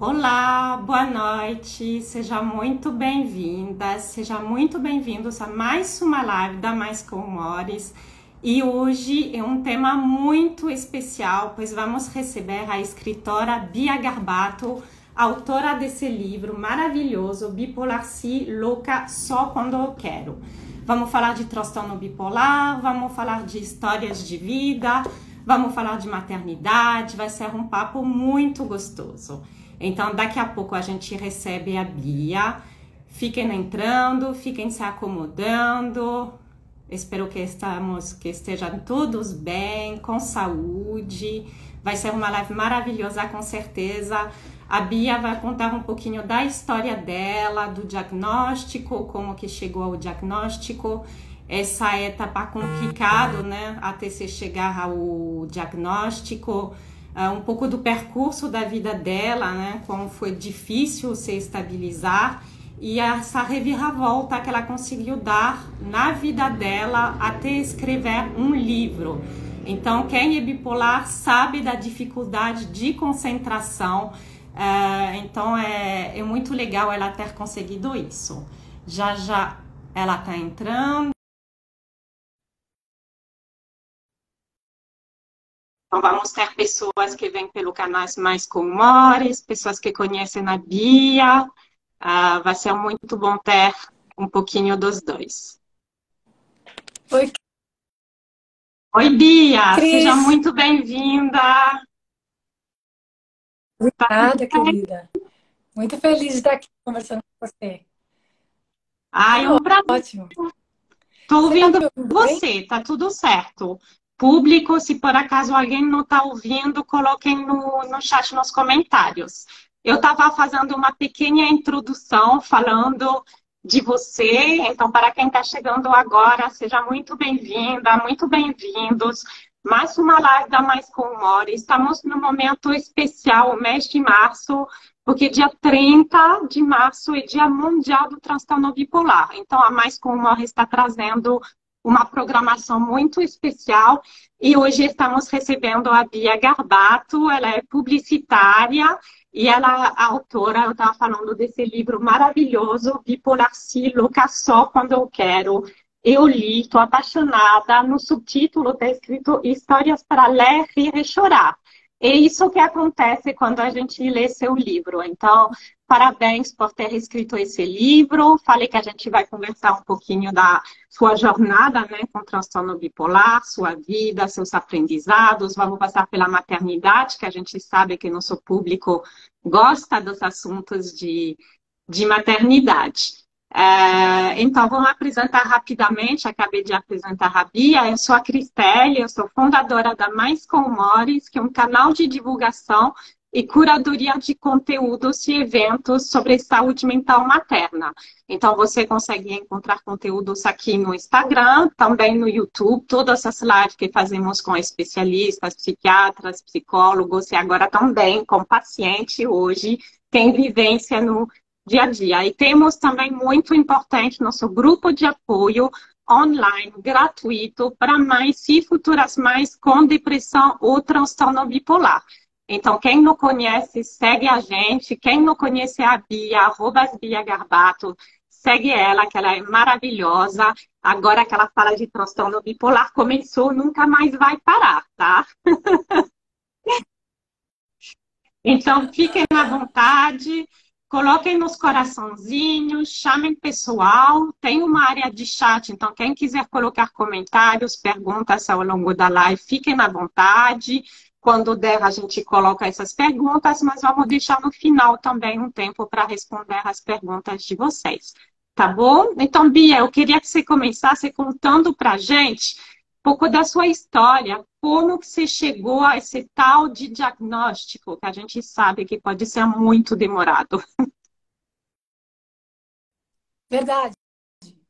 Olá, boa noite, seja muito bem-vinda, seja muito bem-vindos a mais uma live da Mais com Humores. E hoje é um tema muito especial, pois vamos receber a escritora Bia Garbato, autora desse livro maravilhoso, Bipolar Si, Louca Só Quando Eu Quero. Vamos falar de transtorno bipolar, vamos falar de histórias de vida, vamos falar de maternidade, vai ser um papo muito gostoso. Então, daqui a pouco a gente recebe a Bia. Fiquem entrando, fiquem se acomodando. Espero que estejam todos bem, com saúde. Vai ser uma live maravilhosa, com certeza. A Bia vai contar um pouquinho da história dela, do diagnóstico, como que chegou ao diagnóstico. Essa etapa complicada, né, até se chegar ao diagnóstico. Um pouco do percurso da vida dela, né? Como foi difícil se estabilizar e essa reviravolta que ela conseguiu dar na vida dela até escrever um livro. Então, quem é bipolar sabe da dificuldade de concentração. Então, é muito legal ela ter conseguido isso. Já já ela está entrando. Então, vamos ter pessoas que vêm pelo canal Mais com Humores, pessoas que conhecem a Bia. Vai ser muito bom ter um pouquinho dos dois. Oi, Oi, Bia, seja Cris. muito bem-vinda. Tá tudo Obrigada, bem? querida. Muito feliz de estar aqui conversando com você. É Tudo um prazer. ótimo. Estou Você está ouvindo me ouvindo bem? você, tá tudo certo. Público, se por acaso alguém não está ouvindo, coloquem no chat, nos comentários. Eu estava fazendo uma pequena introdução falando de você, então para quem está chegando agora, seja muito bem-vinda, muito bem-vindos. Mais uma live da Mais com Humor. Estamos no momento especial, o mês de março, porque dia 30 de março é Dia Mundial do Transtorno Bipolar. Então, a Mais com Humor está trazendo uma programação muito especial e hoje estamos recebendo a Bia Garbato. Ela é publicitária e ela é autora. Eu estava falando desse livro maravilhoso, Bipolar Si, Louca Só Quando Eu Quero. Eu li, estou apaixonada. No subtítulo está escrito Histórias para Ler, Rir e Chorar. É isso que acontece quando a gente lê seu livro. Então, parabéns por ter escrito esse livro. Falei que a gente vai conversar um pouquinho da sua jornada, né, com transtorno bipolar, sua vida, seus aprendizados. Vamos passar pela maternidade, que a gente sabe que nosso público gosta dos assuntos de maternidade. Então, vamos apresentar rapidamente. Acabei de apresentar a Bia. Eu sou a Cristelle, eu sou fundadora da Mais com Humores, que é um canal de divulgação e curadoria de conteúdos e eventos sobre saúde mental materna. Então, você consegue encontrar conteúdos aqui no Instagram, também no YouTube, todas as lives que fazemos com especialistas, psiquiatras, psicólogos e agora também com paciente hoje, tem vivência no dia a dia. E temos também muito importante nosso grupo de apoio online, gratuito, para mães e futuras mães com depressão ou transtorno bipolar. Então, quem não conhece, segue a gente. Quem não conhece a Bia, @Bia Garbato, segue ela, que ela é maravilhosa. Agora que ela fala de transtorno bipolar, começou, nunca mais vai parar, tá? Então, fiquem à vontade, coloquem nos coraçãozinhos, chamem pessoal, tem uma área de chat, então quem quiser colocar comentários, perguntas ao longo da live, fiquem à vontade. Quando der, a gente coloca essas perguntas, mas vamos deixar no final também um tempo para responder as perguntas de vocês. Tá bom? Então, Bia, eu queria que você começasse contando para a gente um pouco da sua história, como que você chegou a esse tal de diagnóstico, que a gente sabe que pode ser muito demorado. Verdade.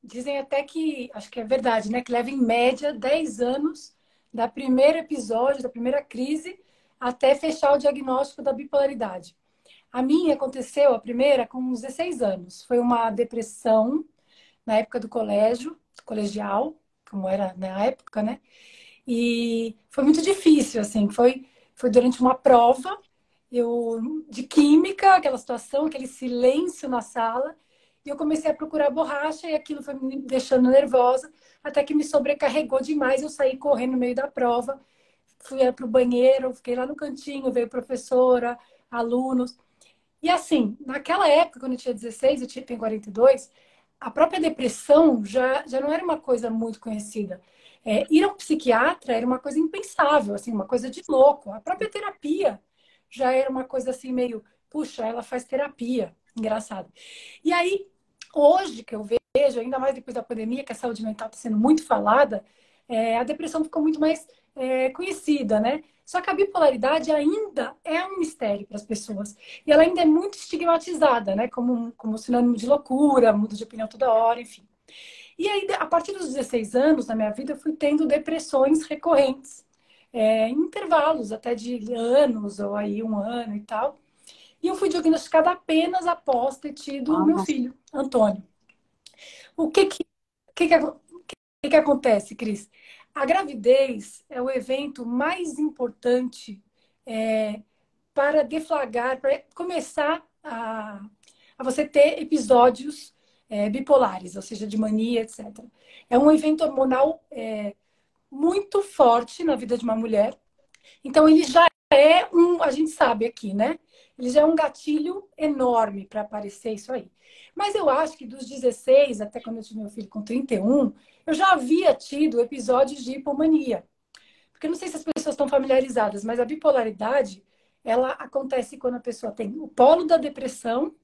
Dizem até que, acho que é verdade, né? Que leva em média 10 anos da primeiro episódio, da primeira crise, até fechar o diagnóstico da bipolaridade. A minha aconteceu, a primeira, com uns 16 anos. Foi uma depressão na época do colégio, colegial, como era na época, né? E foi muito difícil, assim. Foi durante uma prova. de química, aquela situação, aquele silêncio na sala, e eu comecei a procurar borracha e aquilo foi me deixando nervosa, até que me sobrecarregou demais. Eu saí correndo no meio da prova, fui para o banheiro, fiquei lá no cantinho, veio professora, alunos. E assim, naquela época, quando eu tinha 16, tenho 42, a própria depressão já não era uma coisa muito conhecida. Ir a um psiquiatra era uma coisa impensável, assim, uma coisa de louco. A própria terapia já era uma coisa assim meio, puxa, ela faz terapia. Engraçado. E aí, hoje que eu vejo, ainda mais depois da pandemia, que a saúde mental está sendo muito falada, a depressão ficou muito mais conhecida, né? Só que a bipolaridade ainda é um mistério para as pessoas. E ela ainda é muito estigmatizada, né? Como sinônimo de loucura, muda de opinião toda hora, enfim. E aí, a partir dos 16 anos, na minha vida, eu fui tendo depressões recorrentes. Em intervalos até de anos, ou aí um ano e tal. E eu fui diagnosticada apenas após ter tido o meu Olha, filho, Antônio. O que acontece, Cris? A gravidez é o evento mais importante é, para deflagrar, para começar a você ter episódios bipolares, ou seja, de mania, etc. É um evento hormonal muito forte na vida de uma mulher. Então, ele já a gente sabe aqui, né? Ele já é um gatilho enorme para aparecer isso aí. Mas eu acho que dos 16 até quando eu tive meu filho com 31, eu já havia tido episódios de hipomania. Porque eu não sei se as pessoas estão familiarizadas, mas a bipolaridade, ela acontece quando a pessoa tem o polo da depressão,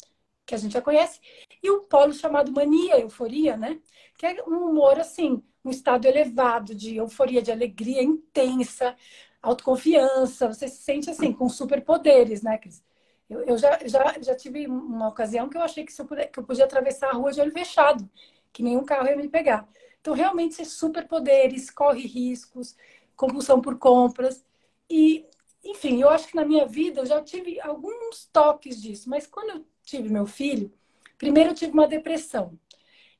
que a gente já conhece, e o polo chamado mania, euforia, né? Que é um humor assim, um estado elevado de euforia, de alegria intensa, autoconfiança. Você se sente assim, com superpoderes, né, Cris? Eu já tive uma ocasião que eu achei que, que eu podia atravessar a rua de olho fechado, que nenhum carro ia me pegar. Então, realmente, ser superpoderes, corre riscos, compulsão por compras. E, enfim, eu acho que na minha vida eu já tive alguns toques disso, mas quando eu tive meu filho, primeiro eu tive uma depressão.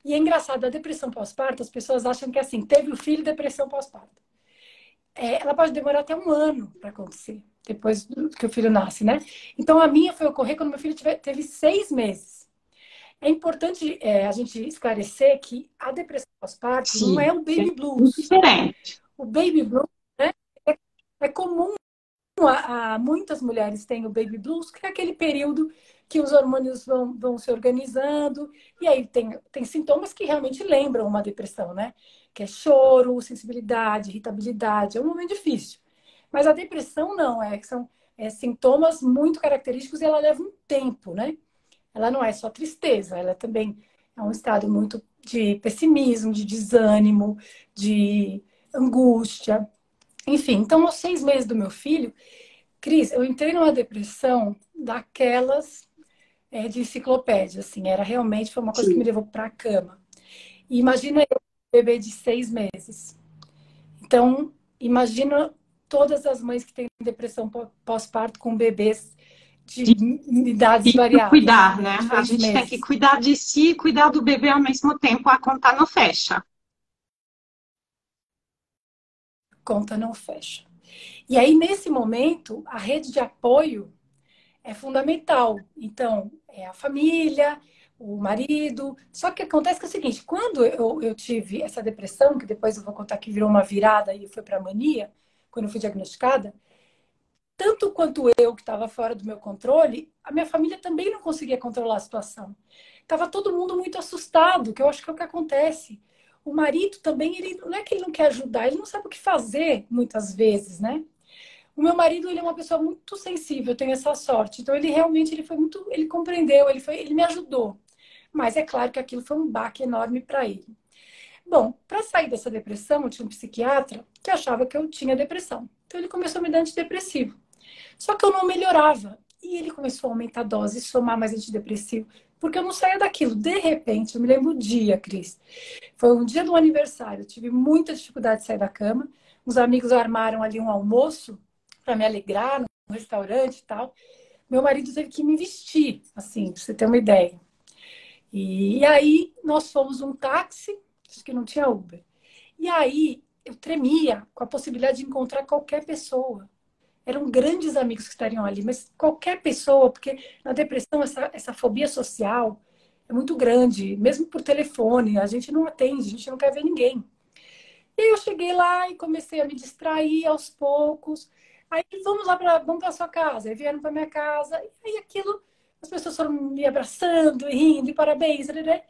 E é engraçado, a depressão pós-parto, as pessoas acham que é assim, teve o filho, depressão pós-parto. Ela pode demorar até um ano para acontecer, depois que o filho nasce, né? Então a minha foi ocorrer quando meu filho teve 6 meses. É importante a gente esclarecer que a depressão pós-parto não é sim, o é baby muito blues. diferente. O baby blues, né, é comum muitas mulheres têm o baby blues, que é aquele período que os hormônios vão se organizando, e aí tem sintomas que realmente lembram uma depressão, né? Que é choro, sensibilidade, irritabilidade, é um momento difícil. Mas a depressão não, são sintomas muito característicos e ela leva um tempo, né? Ela não é só tristeza, ela também é um estado muito de pessimismo, de desânimo, de angústia. Enfim, então aos 6 meses do meu filho, Cris, eu entrei numa depressão daquelas de enciclopédia, assim, foi uma coisa que me Sim. levou para a cama. E imagina eu, bebê de 6 meses. Então, imagina todas as mães que têm depressão pós-parto com bebês de idades Difícil variadas, cuidar, né? de A 6 gente tem que meses. cuidar de si e cuidar do bebê ao mesmo tempo, a conta não fecha. Conta não fecha. E aí, nesse momento, a rede de apoio é fundamental. Então, é a família, o marido. Só que acontece que é o seguinte: quando eu tive essa depressão, que depois eu vou contar que virou uma virada e foi para mania, quando eu fui diagnosticada, tanto quanto eu, que estava fora do meu controle, a minha família também não conseguia controlar a situação. Tava todo mundo muito assustado, que eu acho que é o que acontece. O marido também, ele não é que ele não quer ajudar, ele não sabe o que fazer muitas vezes, né? O meu marido, ele é uma pessoa muito sensível, eu tenho essa sorte. Então ele realmente ele foi muito, ele compreendeu, ele me ajudou. Mas é claro que aquilo foi um baque enorme para ele. Bom, para sair dessa depressão, eu tinha um psiquiatra que achava que eu tinha depressão. Então ele começou a me dar antidepressivo. Só que eu não melhorava. E ele começou a aumentar a dose, somar mais antidepressivo, porque eu não saía daquilo. De repente, eu me lembro o dia, Cris. Foi um dia do aniversário, eu tive muita dificuldade de sair da cama. Os amigos armaram ali um almoço para me alegrar no restaurante e tal. Meu marido teve que me vestir, assim, para você ter uma ideia. E aí nós fomos um táxi, acho que não tinha Uber. E aí eu tremia com a possibilidade de encontrar qualquer pessoa. eram grandes amigos que estariam ali, mas qualquer pessoa, porque na depressão essa fobia social é muito grande, mesmo por telefone, a gente não atende, a gente não quer ver ninguém. E aí eu cheguei lá e comecei a me distrair aos poucos. Aí vamos para sua casa. Aí vieram para minha casa. E aí aquilo, as pessoas foram me abraçando, e rindo, e parabéns. Né?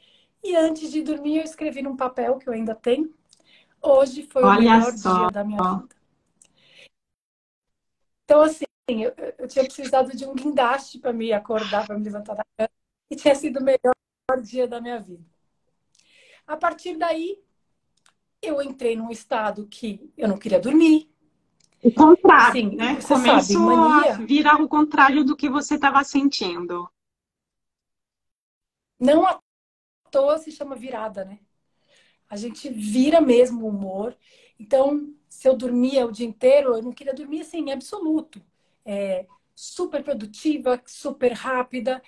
E antes de dormir, eu escrevi num papel que eu ainda tenho. Hoje foi o Olha melhor dia só. da minha vida. Então, assim, eu tinha precisado de um guindaste para me acordar, para me levantar da cama. E tinha sido o melhor dia da minha vida. A partir daí, eu entrei num estado que eu não queria dormir. O contrário, Assim, né? você sabe, Começou a mania virar o contrário do que você estava sentindo. não à toa se chama virada, né? A gente vira mesmo o humor. Então, se eu dormia o dia inteiro, eu não queria dormir assim, em absoluto. Super produtiva, super rápida,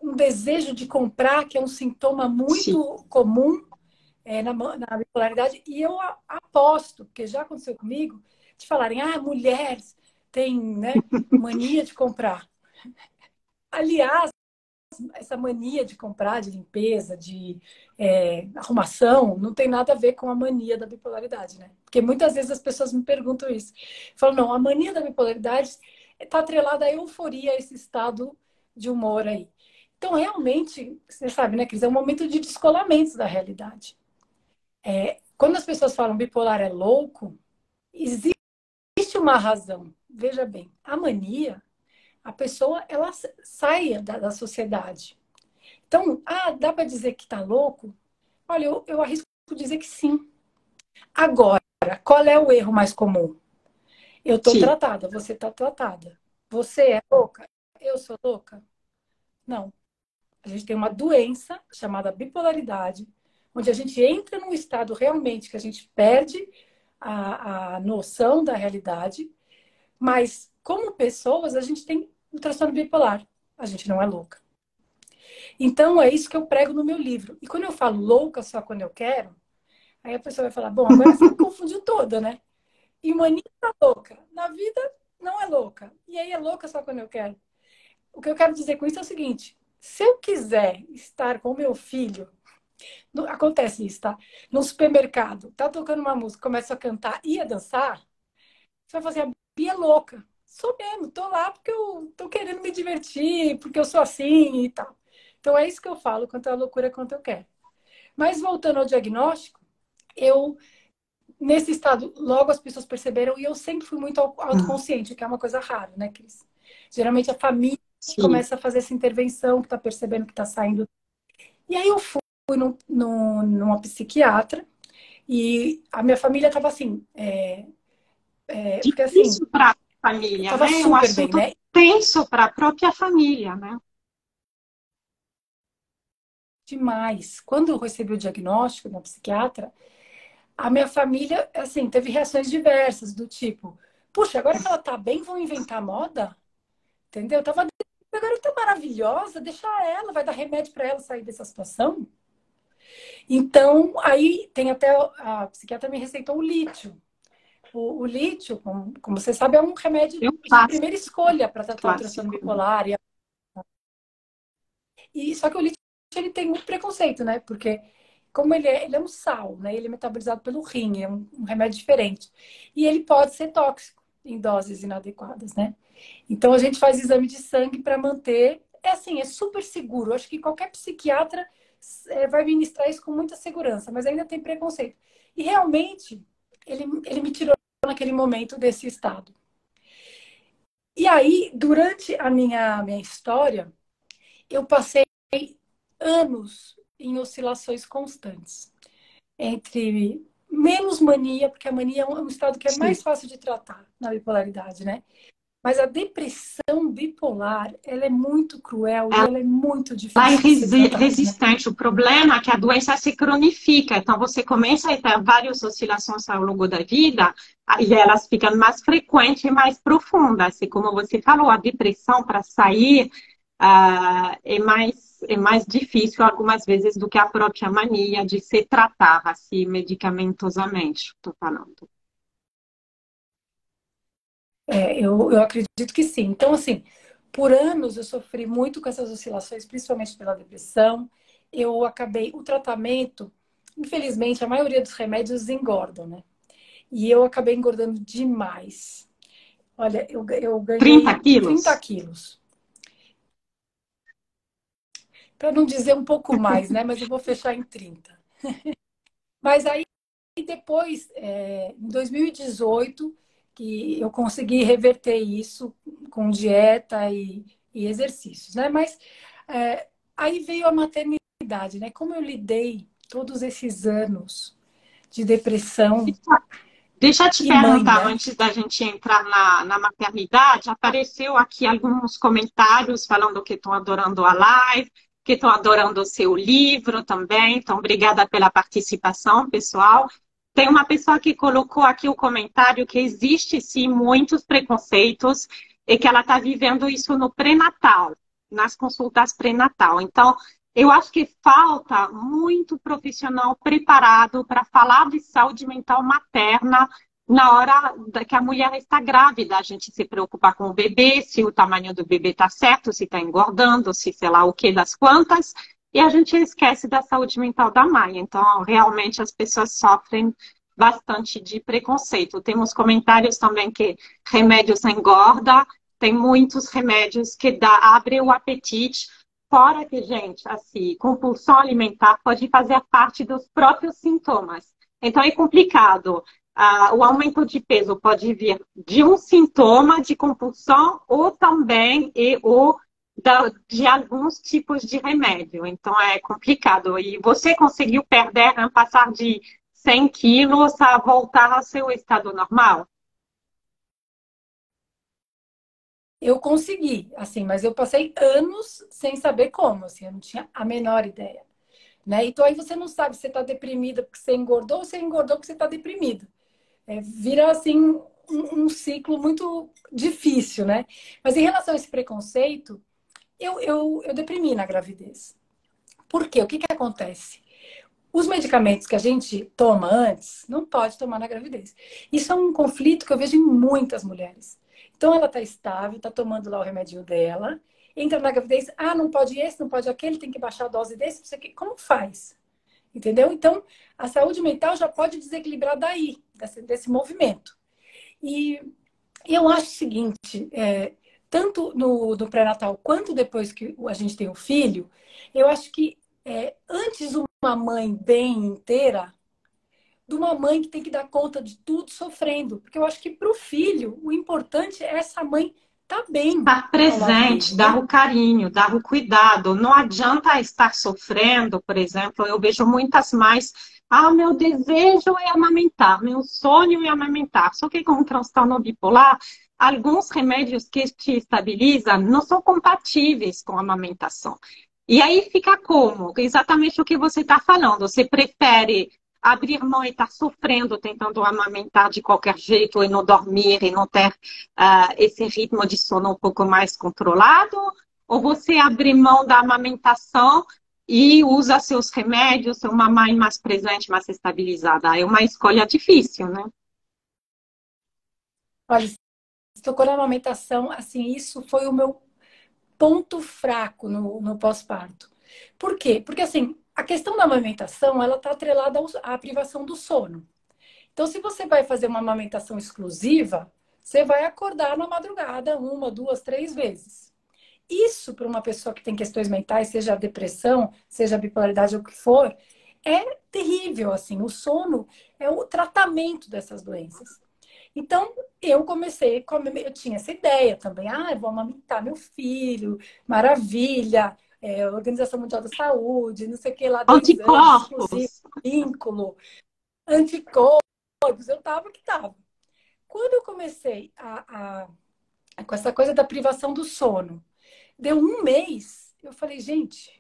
um desejo de comprar, que é um sintoma Sim. muito comum na bipolaridade. E eu aposto, porque já aconteceu comigo, de falarem, mulheres têm, né, mania de comprar. Aliás, essa mania de comprar, de limpeza, de arrumação, não tem nada a ver com a mania da bipolaridade, né? Porque muitas vezes as pessoas me perguntam isso. Falam, não, a mania da bipolaridade está atrelada à euforia, a esse estado de humor aí. Então, realmente, você sabe, né, Cris, é um momento de descolamento da realidade. Quando as pessoas falam bipolar é louco, existe uma razão. Veja bem, a mania, a pessoa, ela sai da sociedade. Então, dá para dizer que tá louco? Olha, eu arrisco dizer que sim. Agora, qual é o erro mais comum? Eu tô Sim. tratada, você tá tratada. Você é louca? Eu sou louca? Não. A gente tem uma doença chamada bipolaridade, onde a gente entra num estado realmente que a gente perde a noção da realidade, mas como pessoas, a gente tem um transtorno bipolar. A gente não é louca. Então, é isso que eu prego no meu livro. E quando eu falo louca só quando eu quero, aí a pessoa vai falar, bom, agora você me confundiu toda, né? E mania tá louca. Na vida, não é louca. E aí é louca só quando eu quero. O que eu quero dizer com isso é o seguinte, se eu quiser estar com meu filho, acontece isso, tá? No supermercado, tá tocando uma música, começa a cantar e a dançar, você vai fazer a Bia é louca. Sou mesmo, tô lá porque eu tô querendo me divertir, porque eu sou assim e tal. Então é isso que eu falo, quanto a loucura, quanto eu quero. Mas voltando ao diagnóstico, eu, nesse estado, logo as pessoas perceberam, e eu sempre fui muito autoconsciente, que é uma coisa rara, né, Cris? Geralmente a família que Sim. começa a fazer essa intervenção, que tá percebendo que tá saindo. E aí eu fui numa psiquiatra, e a minha família tava assim, porque assim, Difícil para a eu família, tava né? É um super bem, assunto né? tenso para a própria família, né? Demais. Quando eu recebi o diagnóstico da psiquiatra, a minha família, assim, teve reações diversas, do tipo, puxa, agora que ela tá bem, vão inventar moda? Entendeu? Agora tá maravilhosa, deixa ela, vai dar remédio para ela sair dessa situação. Então, aí tem até a psiquiatra me receitou o lítio. O lítio, como você sabe, é um remédio Eu de faço primeira escolha para tratar o transtorno clássico. bipolar. E só que o lítio ele tem muito preconceito, né? Porque como ele é um sal, né? Ele é metabolizado pelo rim, é um remédio diferente. E ele pode ser tóxico em doses inadequadas, né? Então a gente faz exame de sangue para manter. É assim, é super seguro. Acho que qualquer psiquiatra vai ministrar isso com muita segurança, mas ainda tem preconceito. E realmente ele me tirou naquele momento desse estado. E aí, durante a minha história, eu passei anos em oscilações constantes. Entre menos mania, porque a mania é um estado que é Sim. mais fácil de tratar na bipolaridade, né? Mas a depressão bipolar, ela é muito cruel e ela é muito Ela é difícil de ser tratada, né? resistente. O problema é que a doença se cronifica. Então, você começa a ter várias oscilações ao longo da vida e elas ficam mais frequentes e mais profundas. E como você falou, a depressão para sair é mais difícil algumas vezes do que a própria mania de se tratar assim, medicamentosamente, estou falando. Eu acredito que sim. Então, assim, por anos eu sofri muito com essas oscilações, principalmente pela depressão. Eu acabei, o tratamento, infelizmente, a maioria dos remédios engordam, né? E eu acabei engordando demais. Olha, eu 30 ganhei 30 quilos? quilos. Para não dizer um pouco mais, né? Mas eu vou fechar em 30. Mas aí depois, em 2018, que eu consegui reverter isso com dieta e exercícios, né? Mas aí veio a maternidade, né? Como eu lidei todos esses anos de depressão Deixa eu te e mãe, perguntar, né? antes da gente entrar na maternidade, apareceu aqui alguns comentários falando que estão adorando a live, que estão adorando o seu livro também. Então, obrigada pela participação, pessoal. Tem uma pessoa que colocou aqui o comentário que existe, sim, muitos preconceitos e que ela está vivendo isso no pré-natal, nas consultas pré-natal. Então, eu acho que falta muito profissional preparado para falar de saúde mental materna na hora que a mulher está grávida. A gente se preocupa com o bebê, se o tamanho do bebê está certo, se está engordando, se sei lá o que das quantas, e a gente esquece da saúde mental da mãe. Então, realmente, as pessoas sofrem bastante de preconceito. Temos comentários também que remédios engorda, tem muitos remédios que abrem o apetite. Fora que, gente, assim, compulsão alimentar pode fazer parte dos próprios sintomas. Então é complicado. O aumento de peso pode vir de um sintoma de compulsão ou também de alguns tipos de remédio. Então é complicado. E você conseguiu perder, né, passar de 100 quilos a voltar ao seu estado normal? Eu consegui, assim, mas eu passei anos sem saber como, assim, eu não tinha a menor ideia, né? Então aí você não sabe se você está deprimida porque você engordou ou se engordou porque você está deprimida. Vira assim um ciclo muito difícil, né? Mas em relação a esse preconceito, eu deprimi na gravidez. Por quê? O que que acontece? Os medicamentos que a gente toma antes, não pode tomar na gravidez. Isso é um conflito que eu vejo em muitas mulheres. Então, ela está estável, está tomando lá o remédio dela, entra na gravidez, não pode esse, não pode aquele, tem que baixar a dose desse, não sei o quê. Como faz? Entendeu? Então, a saúde mental já pode desequilibrar daí, desse movimento. E eu acho o seguinte, tanto no pré-natal quanto depois que a gente tem o filho, eu acho que antes uma mãe bem inteira, de uma mãe que tem que dar conta de tudo sofrendo. Porque eu acho que para o filho, o importante é essa mãe estar bem Estar ao lado dele, presente, dar né? o carinho, dar o cuidado. Não adianta estar sofrendo, por exemplo. Eu vejo muitas mães. Meu desejo é amamentar, meu sonho é amamentar. Só que com o transtorno bipolar, alguns remédios que te estabilizam não são compatíveis com a amamentação. E aí fica como? Exatamente o que você está falando. Você prefere abrir mão e estar sofrendo, tentando amamentar de qualquer jeito e não dormir e não ter esse ritmo de sono um pouco mais controlado? Ou você abre mão da amamentação e usa seus remédios, ser uma mãe mais presente, mais estabilizada? É uma escolha difícil, né? Olha, se tocou na amamentação, assim, isso foi o meu ponto fraco no pós-parto. Por quê? Porque, assim, a questão da amamentação, ela está atrelada à privação do sono. Então, se você vai fazer uma amamentação exclusiva, você vai acordar na madrugada uma, duas, três vezes. Isso, para uma pessoa que tem questões mentais, seja depressão, seja bipolaridade ou o que for, é terrível, assim. O sono é o tratamento dessas doenças. Então, eu tinha essa ideia também. Eu vou amamentar meu filho, maravilha. Organização Mundial da Saúde, não sei o que lá, 2 anos, exclusivo, Anticorpos. vínculo, anticorpos, eu tava que tava. Quando eu comecei com essa coisa da privação do sono, deu um mês, eu falei, gente,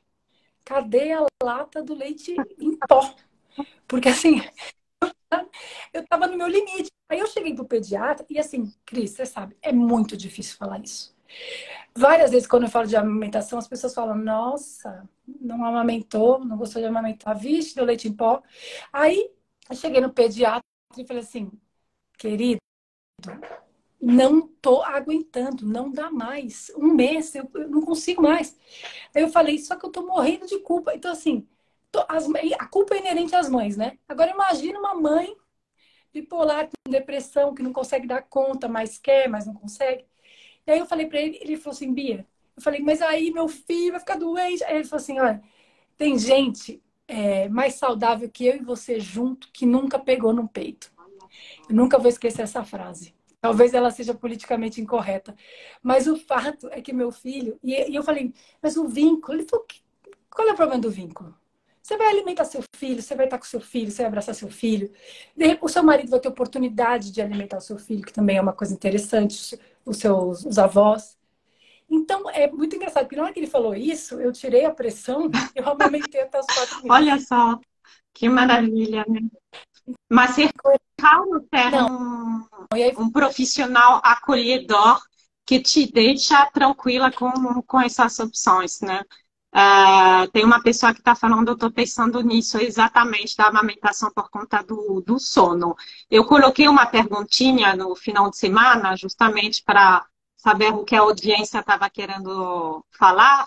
cadê a lata do leite em pó? Porque assim, eu tava no meu limite. Aí eu cheguei pro pediatra e assim, Cris, você sabe, é muito difícil falar isso. Várias vezes, quando eu falo de amamentação, as pessoas falam, nossa, não amamentou, não gostou de amamentar, vixe, deu leite em pó. Aí eu cheguei no pediatra e falei assim, querido, não tô aguentando, não dá mais. Um mês, eu não consigo mais. Aí eu falei, só que eu tô morrendo de culpa. Então, assim, a culpa é inerente às mães, né? Agora, imagina uma mãe bipolar, com depressão, que não consegue dar conta, mas quer, mas não consegue. E aí eu falei pra ele, ele falou assim, Bia, eu falei, mas aí meu filho vai ficar doente. Aí ele falou assim, olha, tem gente mais saudável que eu e você junto que nunca pegou no peito. Eu nunca vou esquecer essa frase. Talvez ela seja politicamente incorreta. Mas o fato é que meu filho... E eu falei, mas o vínculo... Ele falou, qual é o problema do vínculo? Você vai alimentar seu filho, você vai estar com seu filho, você vai abraçar seu filho. O seu marido vai ter oportunidade de alimentar o seu filho, que também é uma coisa interessante, os avós. Então, é muito engraçado, porque na hora que ele falou isso, eu tirei a pressão, eu amamentei até os 4 meses. Olha só, que maravilha, né? Mas ser calmo ter Não, e aí um profissional acolhedor que te deixa tranquila com essas opções, né? Tem uma pessoa que está falando, eu estou pensando nisso exatamente, da amamentação por conta do sono. Eu coloquei uma perguntinha no final de semana, justamente para saber o que a audiência estava querendo falar,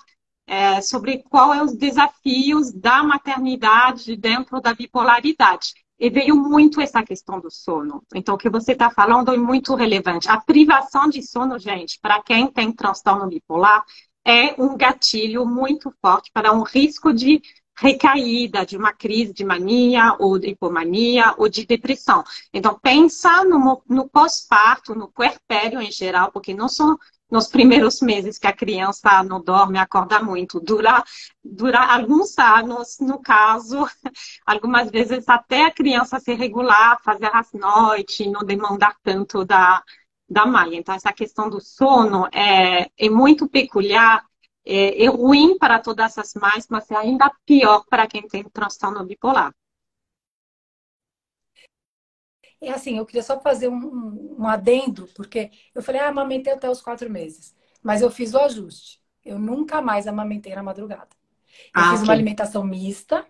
sobre qual é os desafios da maternidade dentro da bipolaridade. E veio muito essa questão do sono. Então, o que você está falando é muito relevante. A privação de sono, gente, para quem tem transtorno bipolar, é um gatilho muito forte para um risco de recaída, de uma crise de mania, ou de hipomania, ou de depressão. Então, pensa no pós-parto, no puerpério em geral, porque não são nos primeiros meses que a criança não dorme, acorda muito. Dura alguns anos, no caso, algumas vezes até a criança se regular, fazer as noites, não demandar tanto da mãe. Então, essa questão do sono é muito peculiar, é ruim para todas as mães, mas é ainda pior para quem tem transtorno bipolar. é assim, eu queria só fazer um adendo, porque eu falei, amamentei até os 4 meses. Mas eu fiz o ajuste. Eu nunca mais amamentei na madrugada. Eu Ah, fiz ok. uma alimentação mista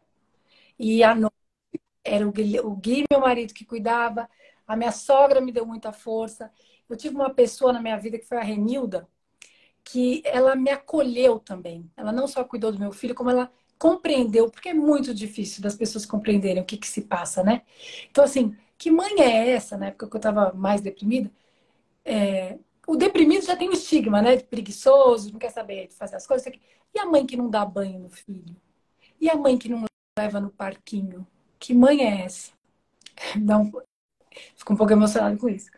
e à noite era o Gui, meu marido, que cuidava. A minha sogra me deu muita força. Eu tive uma pessoa na minha vida que foi a Renilda, que ela me acolheu também. Ela não só cuidou do meu filho, como ela compreendeu, porque é muito difícil das pessoas compreenderem o que que se passa, né? Então, assim, que mãe é essa, na época que eu estava mais deprimida? O deprimido já tem um estigma, né? De preguiçoso, não quer saber de fazer as coisas. E a mãe que não dá banho no filho? E a mãe que não leva no parquinho? Que mãe é essa? Não, fico um pouco emocionada com isso.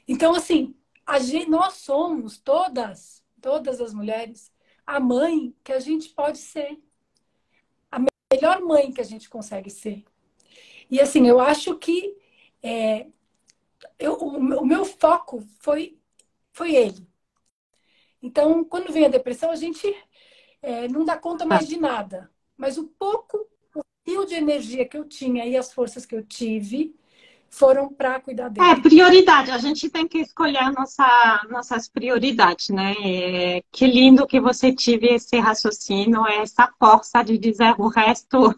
Então, assim, nós somos todas as mulheres, a mãe que a gente pode ser, a melhor mãe que a gente consegue ser. E assim, eu acho que o meu foco foi ele. Então, quando vem a depressão, a gente não dá conta mais de nada. Mas o pouco fio de energia que eu tinha e as forças que eu tive foram para cuidar dele. Prioridade. A gente tem que escolher nossas prioridades, né? Que lindo que você tive esse raciocínio, essa força de dizer o resto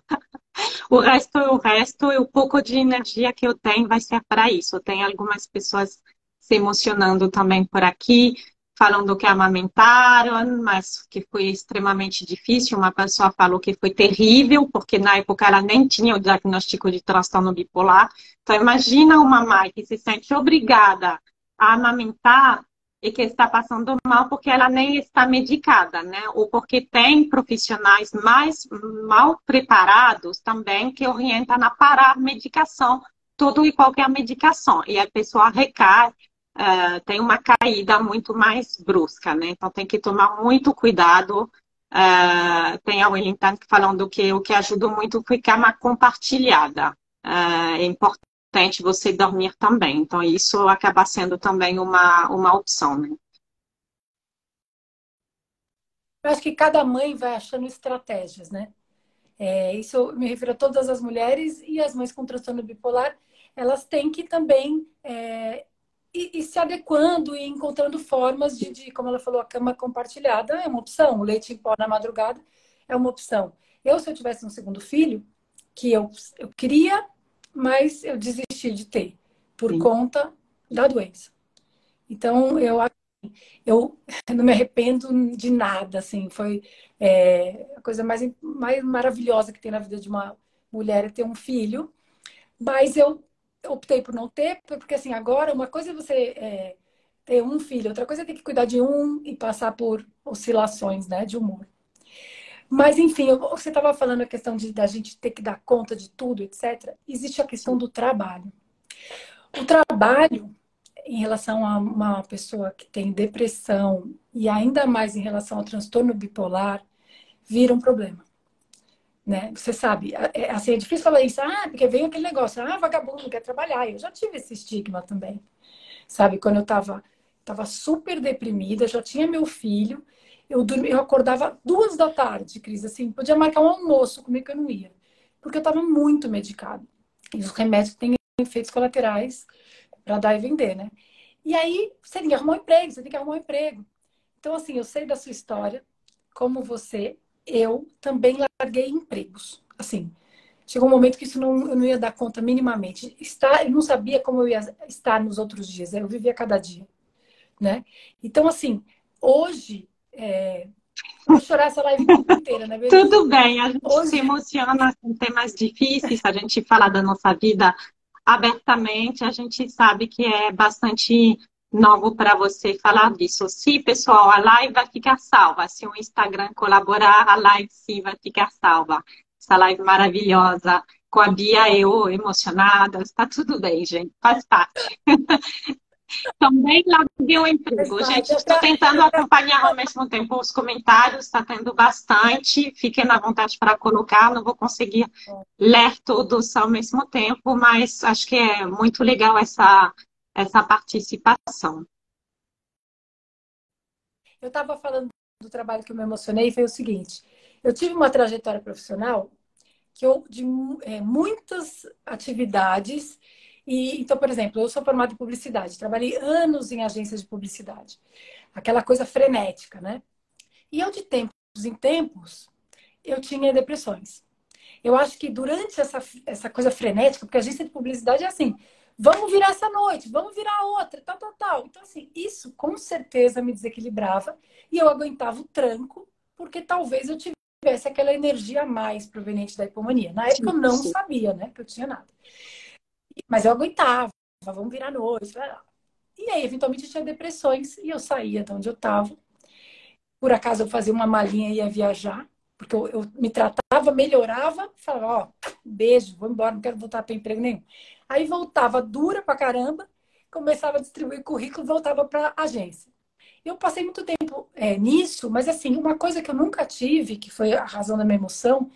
e o pouco de energia que eu tenho vai ser para isso. Tem algumas pessoas se emocionando também por aqui, falando que amamentaram, mas que foi extremamente difícil. Uma pessoa falou que foi terrível, porque na época ela nem tinha o diagnóstico de transtorno bipolar. Então, imagina uma mãe que se sente obrigada a amamentar e que está passando mal porque ela nem está medicada, né? Ou porque tem profissionais mais mal preparados também que orientam a parar medicação, tudo e qualquer medicação. E a pessoa recai, tem uma caída muito mais brusca, né? Então tem que tomar muito cuidado. Tem a Wellington falando que o que ajuda muito foi cama compartilhada. É importante você dormir também. Então, isso acaba sendo também uma opção, né? Eu acho que cada mãe vai achando estratégias, né? Isso eu me refiro a todas as mulheres e as mães com transtorno bipolar, elas têm que também ir se adequando e encontrando formas como ela falou, a cama compartilhada é uma opção, o leite em pó na madrugada é uma opção. Se eu tivesse um segundo filho, que eu queria, mas eu desisti de ter por Sim. conta da doença. Então, eu não me arrependo de nada, assim. Foi a coisa mais maravilhosa que tem na vida de uma mulher é ter um filho. Mas eu optei por não ter, porque assim, agora uma coisa é você ter um filho, outra coisa é ter que cuidar de um e passar por oscilações, né, de humor. Mas, enfim, você estava falando a questão da gente ter que dar conta de tudo, etc. Existe a questão do trabalho. O trabalho, em relação a uma pessoa que tem depressão e ainda mais em relação ao transtorno bipolar, vira um problema. Né? Você sabe, assim, é difícil falar isso, porque vem aquele negócio, vagabundo não quer trabalhar. Eu já tive esse estigma também, sabe? Quando eu tava super deprimida, já tinha meu filho, eu acordava 2 da tarde, Cris, assim, podia marcar um almoço comigo que eu não ia, porque eu tava muito medicada. E os remédios têm efeitos colaterais para dar e vender, né? E aí, você tem que arrumar um emprego, você tem que arrumar um emprego. Então, assim, eu sei da sua história, como você, eu também larguei empregos. Assim, chegou um momento que eu não ia dar conta minimamente. Eu não sabia como eu ia estar nos outros dias, eu vivia cada dia, né? Então, assim, hoje, eu vou chorar essa live inteira, né, Beatriz? Tudo bem, a gente se Hoje, emociona com temas difíceis, a gente fala da nossa vida abertamente, a gente sabe que é bastante novo para você falar disso. Sim, pessoal, a live vai ficar salva. Se o Instagram colaborar, a live sim vai ficar salva. Essa live maravilhosa, com a Bia e eu emocionadas, está tudo bem, gente, faz parte. Também larguei o faz emprego. Gente, parte, estou tentando acompanhar ao mesmo tempo os comentários, está tendo bastante. Fiquem na vontade para colocar, não vou conseguir ler todos ao mesmo tempo, mas acho que é muito legal essa participação. eu estava falando do trabalho que eu me emocionei, foi o seguinte, eu tive uma trajetória profissional que eu de muitas atividades. E então, por exemplo, eu sou formada em publicidade, trabalhei anos em agências de publicidade, aquela coisa frenética, né? E eu de tempos em tempos eu tinha depressões. Eu acho que durante essa coisa frenética, porque a agência de publicidade é assim, vamos virar essa noite, vamos virar outra, tal, tal, tal. Então, assim, isso com certeza me desequilibrava e eu aguentava o tranco, porque talvez eu tivesse aquela energia a mais proveniente da hipomania. Na época Sim, eu não sim. sabia, né, que eu tinha nada. Mas eu aguentava, vamos virar noite. E aí, eventualmente, eu tinha depressões e eu saía de onde eu estava. Por acaso, eu fazia uma malinha e ia viajar, porque eu me tratava, melhorava, falava, ó, beijo, vou embora, não quero voltar para emprego nenhum. Aí voltava dura pra caramba, começava a distribuir currículo, voltava para agência. Eu passei muito tempo nisso, mas assim, uma coisa que eu nunca tive, que foi a razão da minha emoção,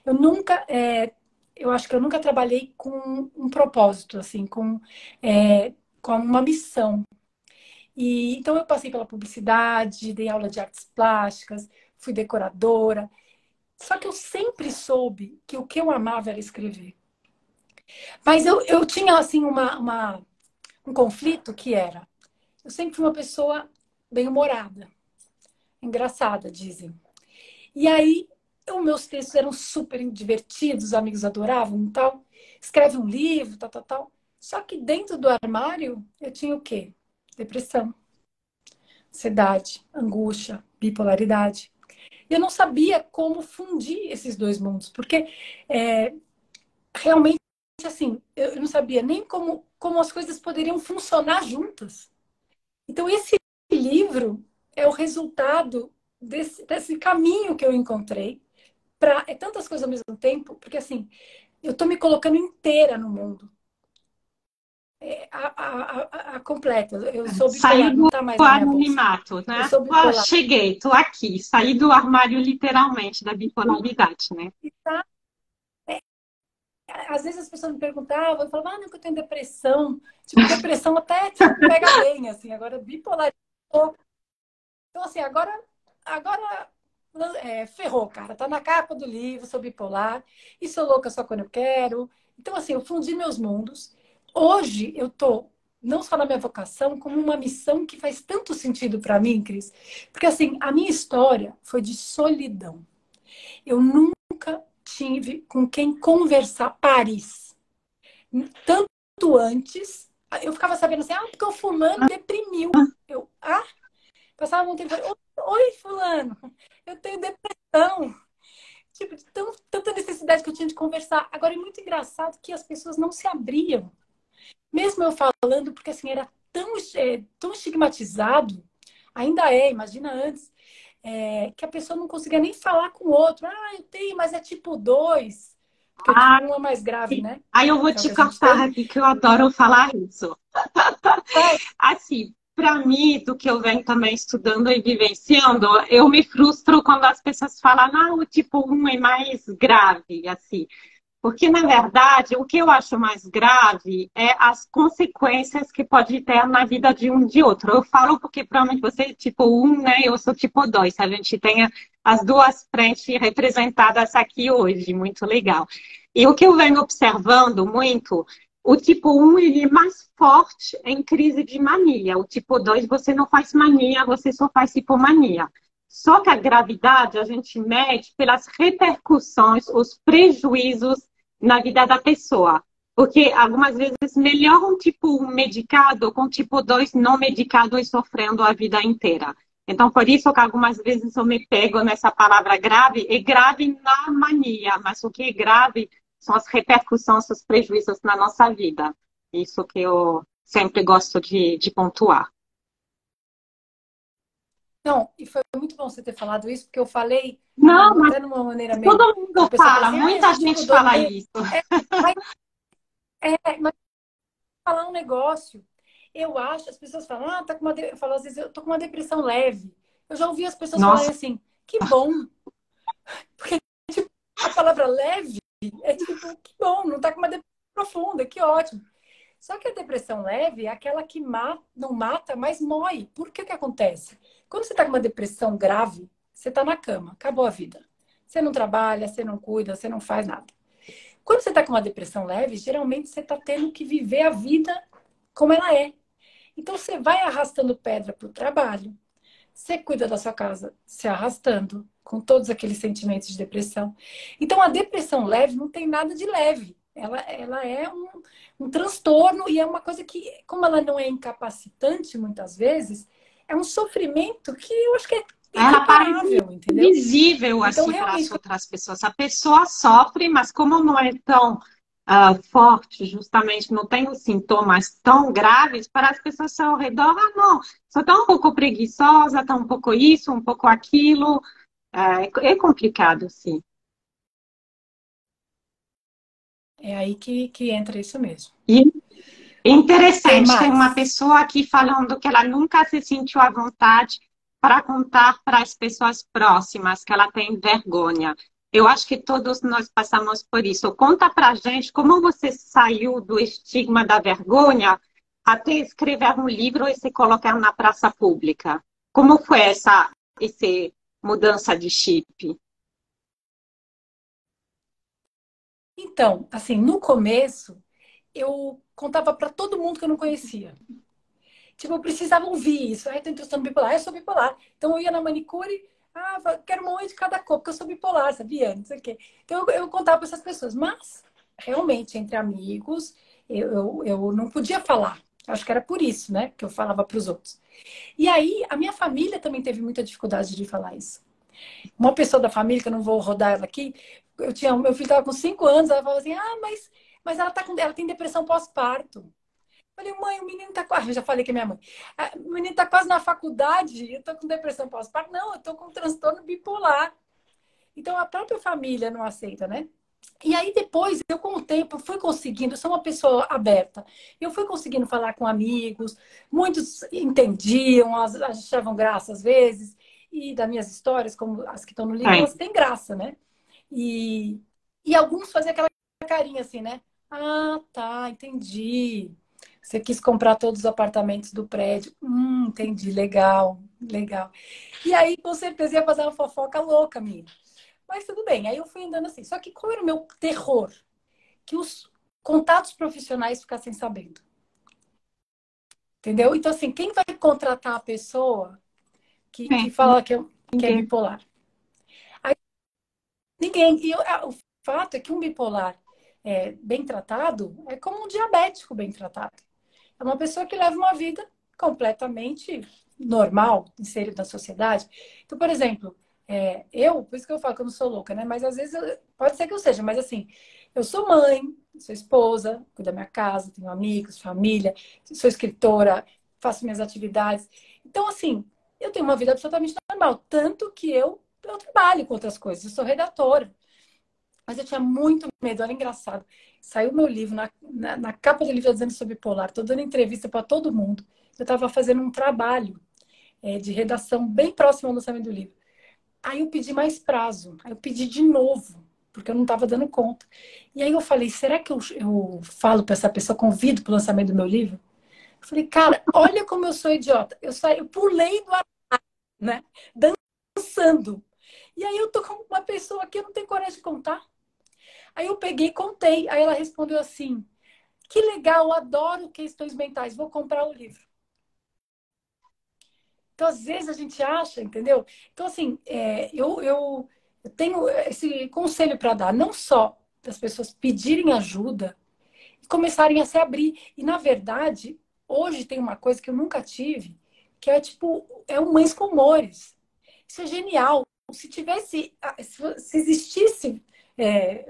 eu nunca, eu acho que eu nunca trabalhei com um propósito, assim, com uma missão. E então eu passei pela publicidade, dei aula de artes plásticas, fui decoradora. Só que eu sempre soube que o que eu amava era escrever. Mas eu tinha assim um conflito que era, eu sempre fui uma pessoa bem-humorada, engraçada, dizem. E aí, os meus textos eram super divertidos, os amigos adoravam e tal. Escreve um livro, tal, tal, tal. Só que dentro do armário, eu tinha o quê? Depressão, ansiedade, angústia, bipolaridade. E eu não sabia como fundir esses dois mundos, porque é, realmente, assim, eu não sabia nem como as coisas poderiam funcionar juntas. Então, esse livro é o resultado desse caminho que eu encontrei para tantas coisas ao mesmo tempo, porque assim, eu estou me colocando inteira no mundo. A completa. Eu sou Saiu bipolar, não do está mais na minha bolsa. anonimato, Eu né? sou Ah, bipolar. cheguei, tô aqui. Saí do armário literalmente da bipolaridade, né? E tá, às vezes as pessoas me perguntavam, eu falava, não, que eu tenho depressão. Tipo, depressão até tipo, pega bem, assim. Agora, bipolar. Então, assim, agora ferrou, cara. Tá na capa do livro, sou bipolar. E sou louca só quando eu quero. Então, assim, eu fundi meus mundos. Hoje, eu tô não só na minha vocação, como uma missão que faz tanto sentido para mim, Cris. Porque, assim, a minha história foi de solidão. Eu nunca tive com quem conversar pares. Tanto antes, Eu ficava sabendo assim, porque o fulano deprimiu. Eu, passava um tempo, oi, fulano, eu tenho depressão. Tipo, de tanta necessidade que eu tinha de conversar. Agora, é muito engraçado que as pessoas não se abriam. Mesmo eu falando, porque assim, era tão estigmatizado, ainda é, imagina antes, que a pessoa não conseguia nem falar com o outro. Eu tenho, mas é tipo 2 porque o Ah, tipo 1 é mais grave, né? aí eu vou Que é o te que a gente cortar tem. aqui, que eu adoro falar isso. Vai. Assim, para mim, do que eu venho também estudando e vivenciando, eu me frustro quando as pessoas falam, não, o tipo 1 é mais grave, assim. Porque, na verdade, o que eu acho mais grave é as consequências que pode ter na vida de um de outro. Eu falo porque provavelmente você é tipo 1, né? Eu sou tipo 2. A gente tem as duas frentes representadas aqui hoje. Muito legal. E o que eu venho observando muito, o tipo 1 ele é mais forte em crise de mania. O tipo 2 você não faz mania, você só faz hipomania. Só que a gravidade a gente mede pelas repercussões, os prejuízos na vida da pessoa. Porque algumas vezes melhor um tipo 1 medicado com tipo 2 não medicado e sofrendo a vida inteira. Então, por isso que algumas vezes eu me pego nessa palavra grave, é grave na mania, mas o que é grave são as repercussões, os prejuízos na nossa vida. Isso que eu sempre gosto de pontuar. Não, e foi muito bom você ter falado isso, porque eu falei Não, mas até numa maneira meio todo que o mundo pessoal fala fala, assim, eu muita sou tipo gente 2. fala isso. Mas, mas falar um negócio. Eu acho, as pessoas falam, eu falo, às vezes eu tô com uma depressão leve. Eu já ouvi as pessoas falarem Nossa, assim, que bom. Porque tipo, a palavra leve é tipo, que bom, não tá com uma depressão profunda, que ótimo. Só que a depressão leve é aquela que não mata, mas mói. Por que que acontece? Quando você tá com uma depressão grave, você tá na cama, acabou a vida. Você não trabalha, você não cuida, você não faz nada. Quando você está com uma depressão leve, geralmente você está tendo que viver a vida como ela é. Então você vai arrastando pedra para o trabalho, você cuida da sua casa se arrastando, com todos aqueles sentimentos de depressão. Então a depressão leve não tem nada de leve. Ela é um transtorno e é uma coisa que, como ela não é incapacitante muitas vezes, é um sofrimento que eu acho que é ela parece irreparável, entendeu? invisível Então, assim para as realmente, outras pessoas. A pessoa sofre, mas como não é tão forte, justamente não tem os sintomas tão graves, para as pessoas ao redor, não, só está um pouco preguiçosa, está um pouco isso, um pouco aquilo. É complicado, sim. é aí que entra isso mesmo. E Que interessante, tem uma mais? pessoa aqui falando que ela nunca se sentiu à vontade para contar para as pessoas próximas que ela tem vergonha. Eu acho que todos nós passamos por isso. Conta para a gente como você saiu do estigma da vergonha até escrever um livro e se colocar na praça pública. Como foi essa mudança de chip? Então, assim, no começo, eu contava para todo mundo que eu não conhecia. Tipo, eu precisava ouvir isso. Ai, tô em transtorno bipolar. Eu sou bipolar. Então, eu ia na manicure, quero uma unha de cada cor, porque eu sou bipolar, sabia? Não sei o quê. Então, eu contava para essas pessoas. Mas, realmente, entre amigos, eu não podia falar. Acho que era por isso, né? Que eu falava para os outros. E aí, a minha família também teve muita dificuldade de falar isso. Uma pessoa da família, que eu não vou rodar ela aqui, meu filho estava com 5 anos, ela falou assim: mas ela tem depressão pós-parto. Falei, mãe, o menino tá quase. Eu já falei que é minha mãe. O menino tá quase na faculdade, eu tô com depressão pós-parto. Não, eu tô com transtorno bipolar. Então a própria família não aceita, né? E aí depois, eu com o tempo fui conseguindo, eu sou uma pessoa aberta. Eu fui conseguindo falar com amigos, muitos entendiam, achavam graça às vezes, e das minhas histórias, como as que estão no livro, elas Bem, têm graça, né? E, e alguns faziam aquela carinha assim, né? Ah, tá, entendi. Você quis comprar todos os apartamentos do prédio. Entendi, legal, legal. E aí, com certeza, ia fazer uma fofoca louca minha. Mas tudo bem, aí eu fui andando assim. Só que qual era o meu terror? Que os contatos profissionais ficassem sabendo. Entendeu? Então, assim, quem vai contratar a pessoa que bem, fala que é ninguém. bipolar? Aí, ninguém. O fato é que um bipolar bem tratado é como um diabético bem tratado. é uma pessoa que leva uma vida completamente normal, inserida na sociedade. Então, por exemplo, por isso que eu falo que eu não sou louca, né? Mas às vezes pode ser que eu seja, mas assim, eu sou mãe, sou esposa, cuido da minha casa, tenho amigos, família, sou escritora, faço minhas atividades. Então, assim, eu tenho uma vida absolutamente normal, tanto que eu trabalho com outras coisas, eu sou redatora. Mas eu tinha muito medo, olha, engraçado. Saiu meu livro, na capa do livro dizendo sobre bipolar, estou dando entrevista para todo mundo. Eu estava fazendo um trabalho de redação bem próximo ao lançamento do livro. Aí eu pedi mais prazo, aí eu pedi de novo, porque eu não estava dando conta. E aí eu falei, será que eu falo para essa pessoa, convido para o lançamento do meu livro? Eu falei, cara, olha como eu sou idiota. Eu pulei do ar, né? Dançando. E aí eu tô com uma pessoa que eu não tenho coragem de contar. Aí eu peguei e contei. Aí ela respondeu assim: que legal, adoro questões mentais, vou comprar o livro. Então, às vezes a gente acha, entendeu? Então, assim, eu tenho esse conselho para dar, não só das pessoas pedirem ajuda e começarem a se abrir. E, na verdade, hoje tem uma coisa que eu nunca tive, que é tipo, é o Mães com Humores. Isso é genial. Se tivesse, se existisse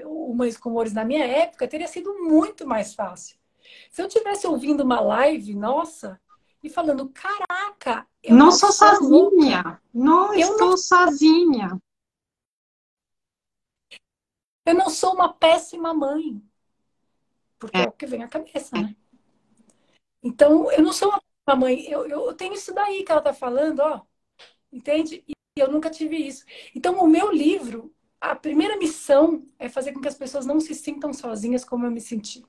o Mães com Humores na minha época, teria sido muito mais fácil. Se eu tivesse ouvindo uma live, nossa, e falando, caraca, eu Não não sou sou louca, sozinha, não eu não, estou sozinha. eu não sou uma péssima mãe, porque É, é o que vem à cabeça, é. né? Então, eu não sou uma péssima mãe, eu tenho isso daí que ela tá falando, ó, entende? E eu nunca tive isso. Então, o meu livro, a primeira missão é fazer com que as pessoas não se sintam sozinhas como eu me senti.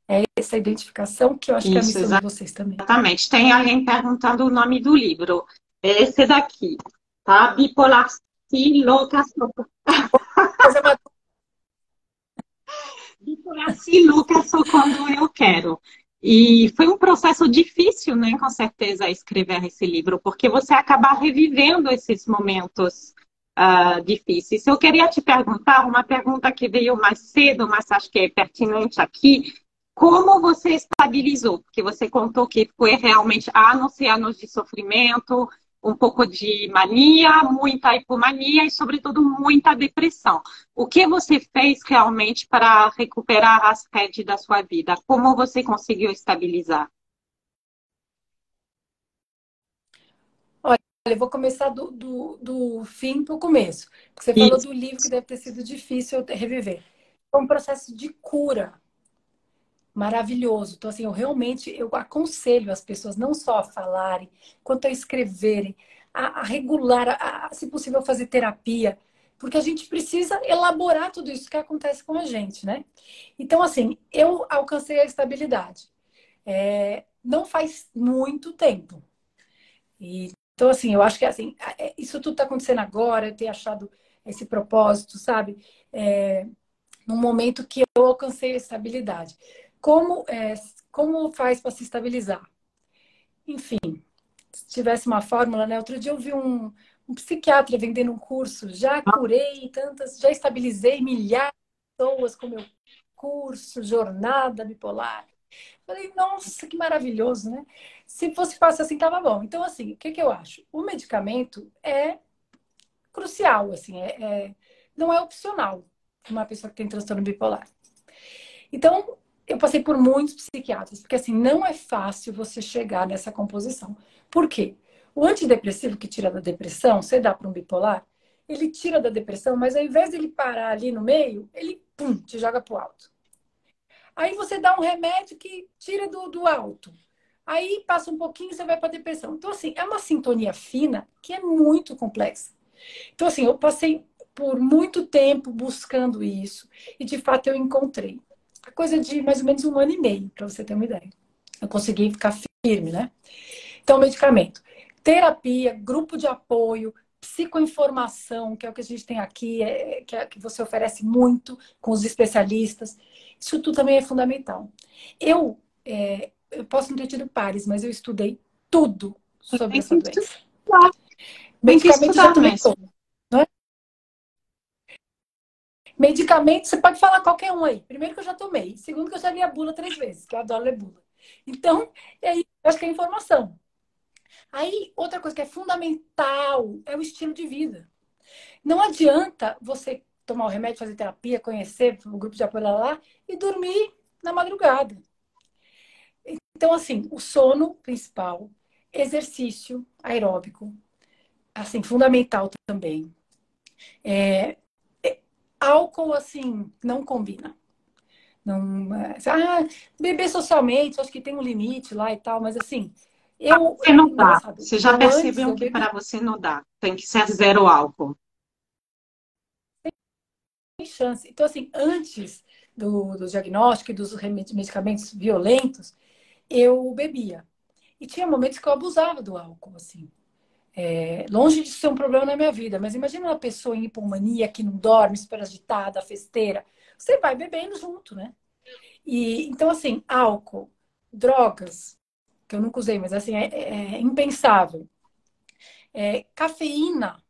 É essa identificação que eu acho que é a Isso, missão de vocês também. exatamente. Tem alguém perguntando o nome do livro. É esse daqui, tá? Bipolar si louca sou. Fazer uma... Bipolar si louca sou quando eu quero. E foi um processo difícil, né, com certeza, escrever esse livro, porque você acaba revivendo esses momentos difíceis. Eu queria te perguntar uma pergunta que veio mais cedo, mas acho que é pertinente aqui. Como você estabilizou? Porque você contou que foi realmente anos e anos de sofrimento, um pouco de mania, muita hipomania e, sobretudo, muita depressão. O que você fez realmente para recuperar as rédeas da sua vida? Como você conseguiu estabilizar? Olha, eu vou começar do fim para o começo. Porque você falou Isso. do livro que deve ter sido difícil eu reviver. Foi um processo de cura maravilhoso. Então, assim, eu aconselho as pessoas não só a falarem, quanto a escreverem, a regular, se possível, fazer terapia, porque a gente precisa elaborar tudo isso que acontece com a gente, né? Então, assim, eu alcancei a estabilidade. Não faz muito tempo. Então, assim, eu acho que assim, isso tudo está acontecendo agora, eu ter achado esse propósito, sabe? É, num momento que eu alcancei a estabilidade. Como, como faz para se estabilizar? Enfim, se tivesse uma fórmula, né? Outro dia eu vi um psiquiatra vendendo um curso, já curei tantas, já estabilizei milhares de pessoas com meu curso, jornada bipolar. Falei, nossa, que maravilhoso, né? Se fosse fácil assim, tava bom. Então, assim, o que eu acho? O medicamento é crucial, assim, não é opcional para uma pessoa que tem transtorno bipolar. Então, eu passei por muitos psiquiatras, porque assim, não é fácil você chegar nessa composição. Por quê? O antidepressivo que tira da depressão, você dá para um bipolar, ele tira da depressão, mas ao invés de ele parar ali no meio, ele, pum, te joga pro alto. Aí você dá um remédio que tira do alto. Aí passa um pouquinho e você vai para depressão. Então, assim, é uma sintonia fina que é muito complexa. Então, assim, eu passei por muito tempo buscando isso e, de fato, eu encontrei. A coisa de mais ou menos um ano e meio, para você ter uma ideia. Eu consegui ficar firme, né? Então, medicamento. Terapia, grupo de apoio, psicoinformação, que é o que a gente tem aqui, que você oferece muito com os especialistas. Isso tudo também é fundamental. Eu posso não ter tido pares, mas eu estudei tudo sobre Tem essa que doença. estudar, tem que Medicamento já estudar tomei mesmo. todo. Medicamento, você pode falar qualquer um aí. Primeiro que eu já tomei. Segundo que eu já li a bula 3 vezes, que eu adoro ler bula. Então, e aí, eu acho que é informação. Aí, outra coisa que é fundamental é o estilo de vida. Não adianta você tomar o remédio, fazer terapia, conhecer o grupo de apoio lá e dormir na madrugada. Então, assim, o sono principal, exercício aeróbico, assim, fundamental também. Álcool, assim, não combina. Não, beber socialmente, acho que tem um limite lá e tal, mas assim, Você não dá. engraçado, Você já eu antes, percebeu eu que bebia para você não dá. Tem que ser zero álcool. sem chance. Então, assim, antes do diagnóstico e dos medicamentos violentos, eu bebia. E tinha momentos que eu abusava do álcool, assim. Longe de ser um problema na minha vida, mas imagina uma pessoa em hipomania que não dorme, super agitada, festeira. Você vai bebendo junto, né? E, então, assim, álcool, drogas, que eu nunca usei, mas assim, é impensável. Cafeína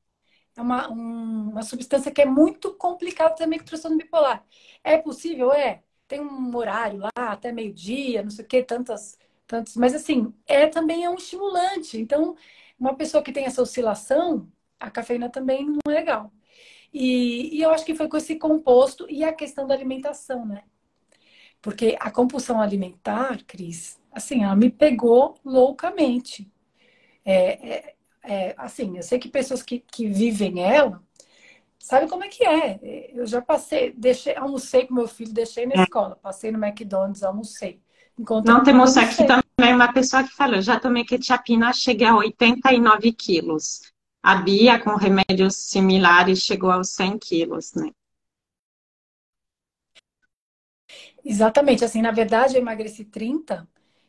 é uma substância que é muito complicada também com transtorno bipolar. É possível? É. Tem um horário lá, até meio-dia, não sei o quê, tantos. Mas assim, também é um estimulante. Então, uma pessoa que tem essa oscilação, a cafeína também não é legal. E eu acho que foi com esse composto e a questão da alimentação, né? Porque a compulsão alimentar, Cris, assim, ela me pegou loucamente. Assim, eu sei que pessoas que vivem ela, sabe como é que é. Eu já passei, almocei com meu filho, deixei na É. escola, passei no McDonald's, almocei. Encontrei, Não temos aqui almocei. também uma pessoa que falou, já tomei quetiapina, cheguei a 89 quilos. A Bia, com remédios similares, chegou aos 100 quilos, né? Exatamente, assim, na verdade eu emagreci 30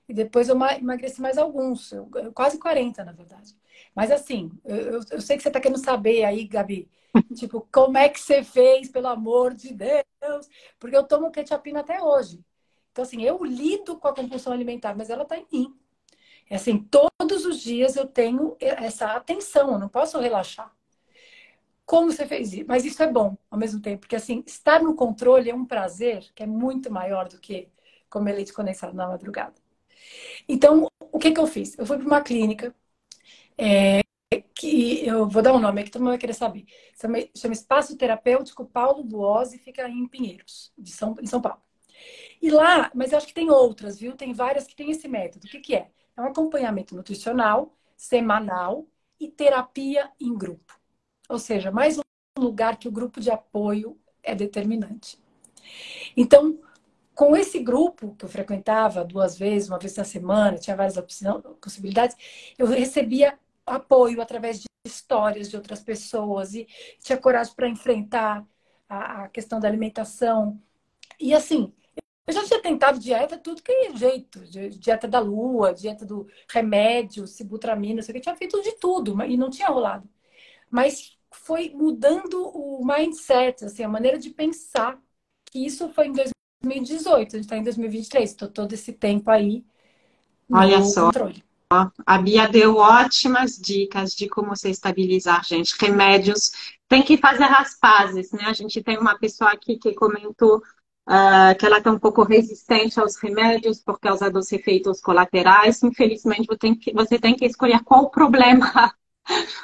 e depois eu emagreci mais alguns, quase 40 na verdade. Mas assim, eu sei que você está querendo saber aí, Gabi, tipo, como é que você fez, pelo amor de Deus? Porque eu tomo quetiapina até hoje. Então, assim, eu lido com a compulsão alimentar, mas ela está em mim. É assim, todos os dias eu tenho essa atenção, eu não posso relaxar. Como você fez isso? Mas isso é bom ao mesmo tempo, porque assim, estar no controle é um prazer que é muito maior do que comer leite condensado na madrugada. Então, o que eu fiz? Eu fui para uma clínica que eu vou dar um nome aqui, todo mundo vai querer saber. Chama Espaço Terapêutico Paulo Buozzi, fica em Pinheiros, em São Paulo. E lá, mas eu acho que tem outras, viu? Tem várias que têm esse método. O que é? É um acompanhamento nutricional, semanal e terapia em grupo. Ou seja, mais um lugar que o grupo de apoio é determinante. Então, com esse grupo que eu frequentava 2 vezes, uma vez na semana, tinha várias possibilidades, eu recebia apoio através de histórias de outras pessoas e tinha coragem para enfrentar a questão da alimentação. E assim, eu já tinha tentado dieta, tudo que é jeito. Dieta da lua, dieta do remédio, sibutramina, não sei o que. Eu tinha feito de tudo e não tinha rolado. Mas foi mudando o mindset, assim, a maneira de pensar. Que isso foi em 2018, a gente está em 2023. Estou todo esse tempo aí Olha no só, controle. a Bia deu ótimas dicas de como você estabilizar, gente. Remédios, tem que fazer as pazes, né? A gente tem uma pessoa aqui que comentou que ela está um pouco resistente aos remédios por causa dos efeitos colaterais. Infelizmente, você tem que escolher qual o problema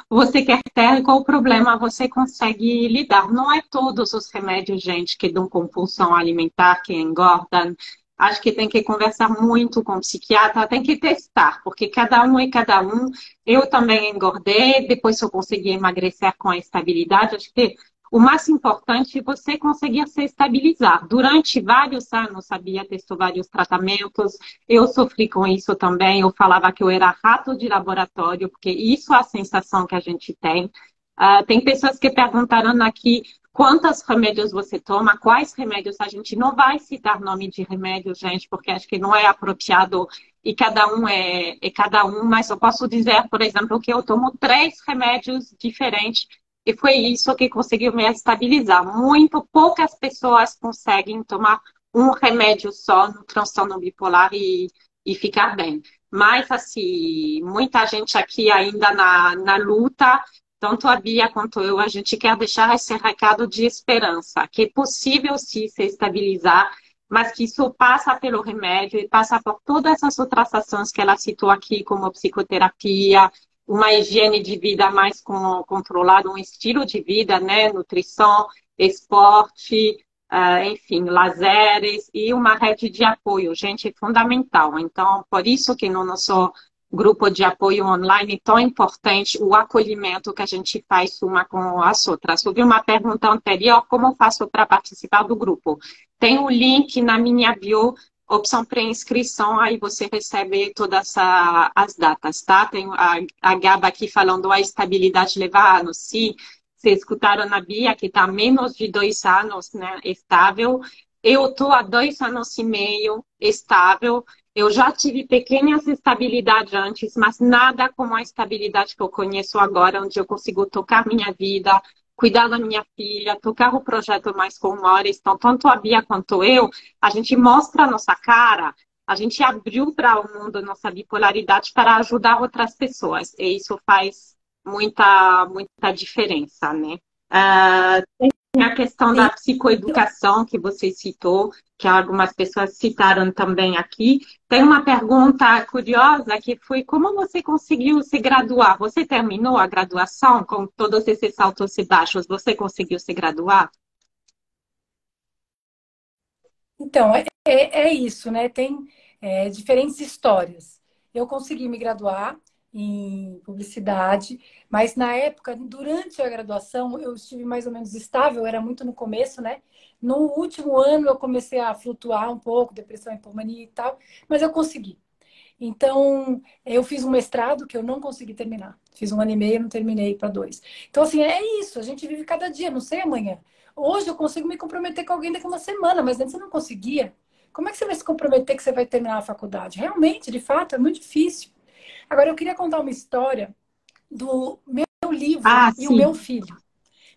você quer ter e qual problema você consegue lidar. Não é todos os remédios, gente, que dão compulsão alimentar, que engordam. Acho que tem que conversar muito com o psiquiatra, tem que testar, porque cada um é cada um. Eu também engordei, depois eu consegui emagrecer com a estabilidade. Acho que o mais importante é você conseguir se estabilizar. Durante vários anos, sabia, testou vários tratamentos, eu sofri com isso também. Eu falava que eu era rato de laboratório, porque isso é a sensação que a gente tem. Tem pessoas que perguntaram aqui quantos remédios você toma, quais remédios. A gente não vai citar nome de remédio, gente, porque acho que não é apropriado e cada um é cada um. Mas eu posso dizer, por exemplo, que eu tomo 3 remédios diferentes e foi isso que conseguiu me estabilizar. Muito poucas pessoas conseguem tomar um remédio só no transtorno bipolar e ficar bem. Mas, assim, muita gente aqui ainda na luta, tanto a Bia quanto eu, a gente quer deixar esse recado de esperança, que é possível sim se estabilizar. mas que isso passa pelo remédio e passa por todas essas outras ações que ela citou aqui, como psicoterapia, uma higiene de vida mais controlada, um estilo de vida, né? Nutrição, esporte, enfim, lazeres e uma rede de apoio, gente, é fundamental. Então, por isso que no nosso grupo de apoio online é tão importante o acolhimento que a gente faz uma com as outras. Houve uma pergunta anterior, como faço para participar do grupo? Tem um link na minha bio, opção pré-inscrição, aí você recebe todas as datas, tá? Tem a Gaba aqui falando a estabilidade leva anos. Sim, vocês escutaram na Bia que está menos de 2 anos, né, estável. Eu estou há 2 anos e meio estável. Eu já tive pequenas estabilidades antes, mas nada como a estabilidade que eu conheço agora, onde eu consigo tocar minha vida, cuidar da minha filha, tocar o projeto mais com Mores. Então, tanto a Bia quanto eu, a gente mostra a nossa cara, a gente abriu para o mundo nossa bipolaridade para ajudar outras pessoas. E isso faz muita diferença, né? Tem a questão da psicoeducação que você citou, que algumas pessoas citaram também aqui. Tem uma pergunta curiosa que foi como você conseguiu se graduar? Você terminou a graduação com todos esses altos e baixos? Você conseguiu se graduar? Então, é isso, né? Tem diferentes histórias. Eu consegui me graduar em publicidade, mas na época, durante a graduação, eu estive mais ou menos estável, era muito no começo, né? No último ano eu comecei a flutuar um pouco, depressão, hipomania e tal, mas eu consegui. Então, eu fiz um mestrado que eu não consegui terminar. Fiz 1 ano e meio, não terminei para 2. Então, assim, é isso. A gente vive cada dia, não sei amanhã. Hoje eu consigo me comprometer com alguém daqui a uma semana, mas antes eu não conseguia. Como é que você vai se comprometer que você vai terminar a faculdade? Realmente, de fato, é muito difícil. Agora, eu queria contar uma história do meu livro Ah, e o meu sim. filho.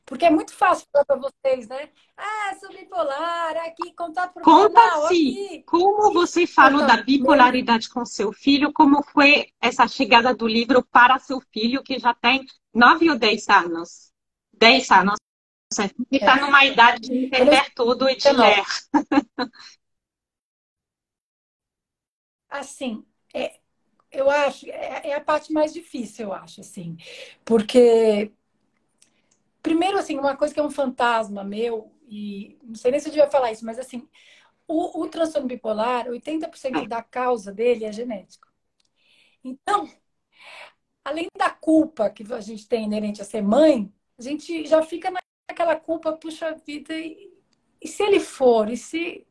Porque é muito fácil falar para vocês, né? Ah, sou bipolar, aqui, contato profissional, Conta-se aqui. como E você falou da contar meu livro. bipolaridade com seu filho, como foi essa chegada do livro para seu filho, que já tem 9 ou 10 anos. 10 anos. E está É, numa idade de ele é entender tudo e de 19. ler. Assim, eu acho, é a parte mais difícil, eu acho, assim. Porque, primeiro, assim, uma coisa que é um fantasma meu, e não sei nem se eu devia falar isso, mas, assim, o transtorno bipolar, 80% da causa dele é genético. Então, além da culpa que a gente tem inerente a ser mãe, a gente já fica naquela culpa, puxa vida, e se ele for? E se,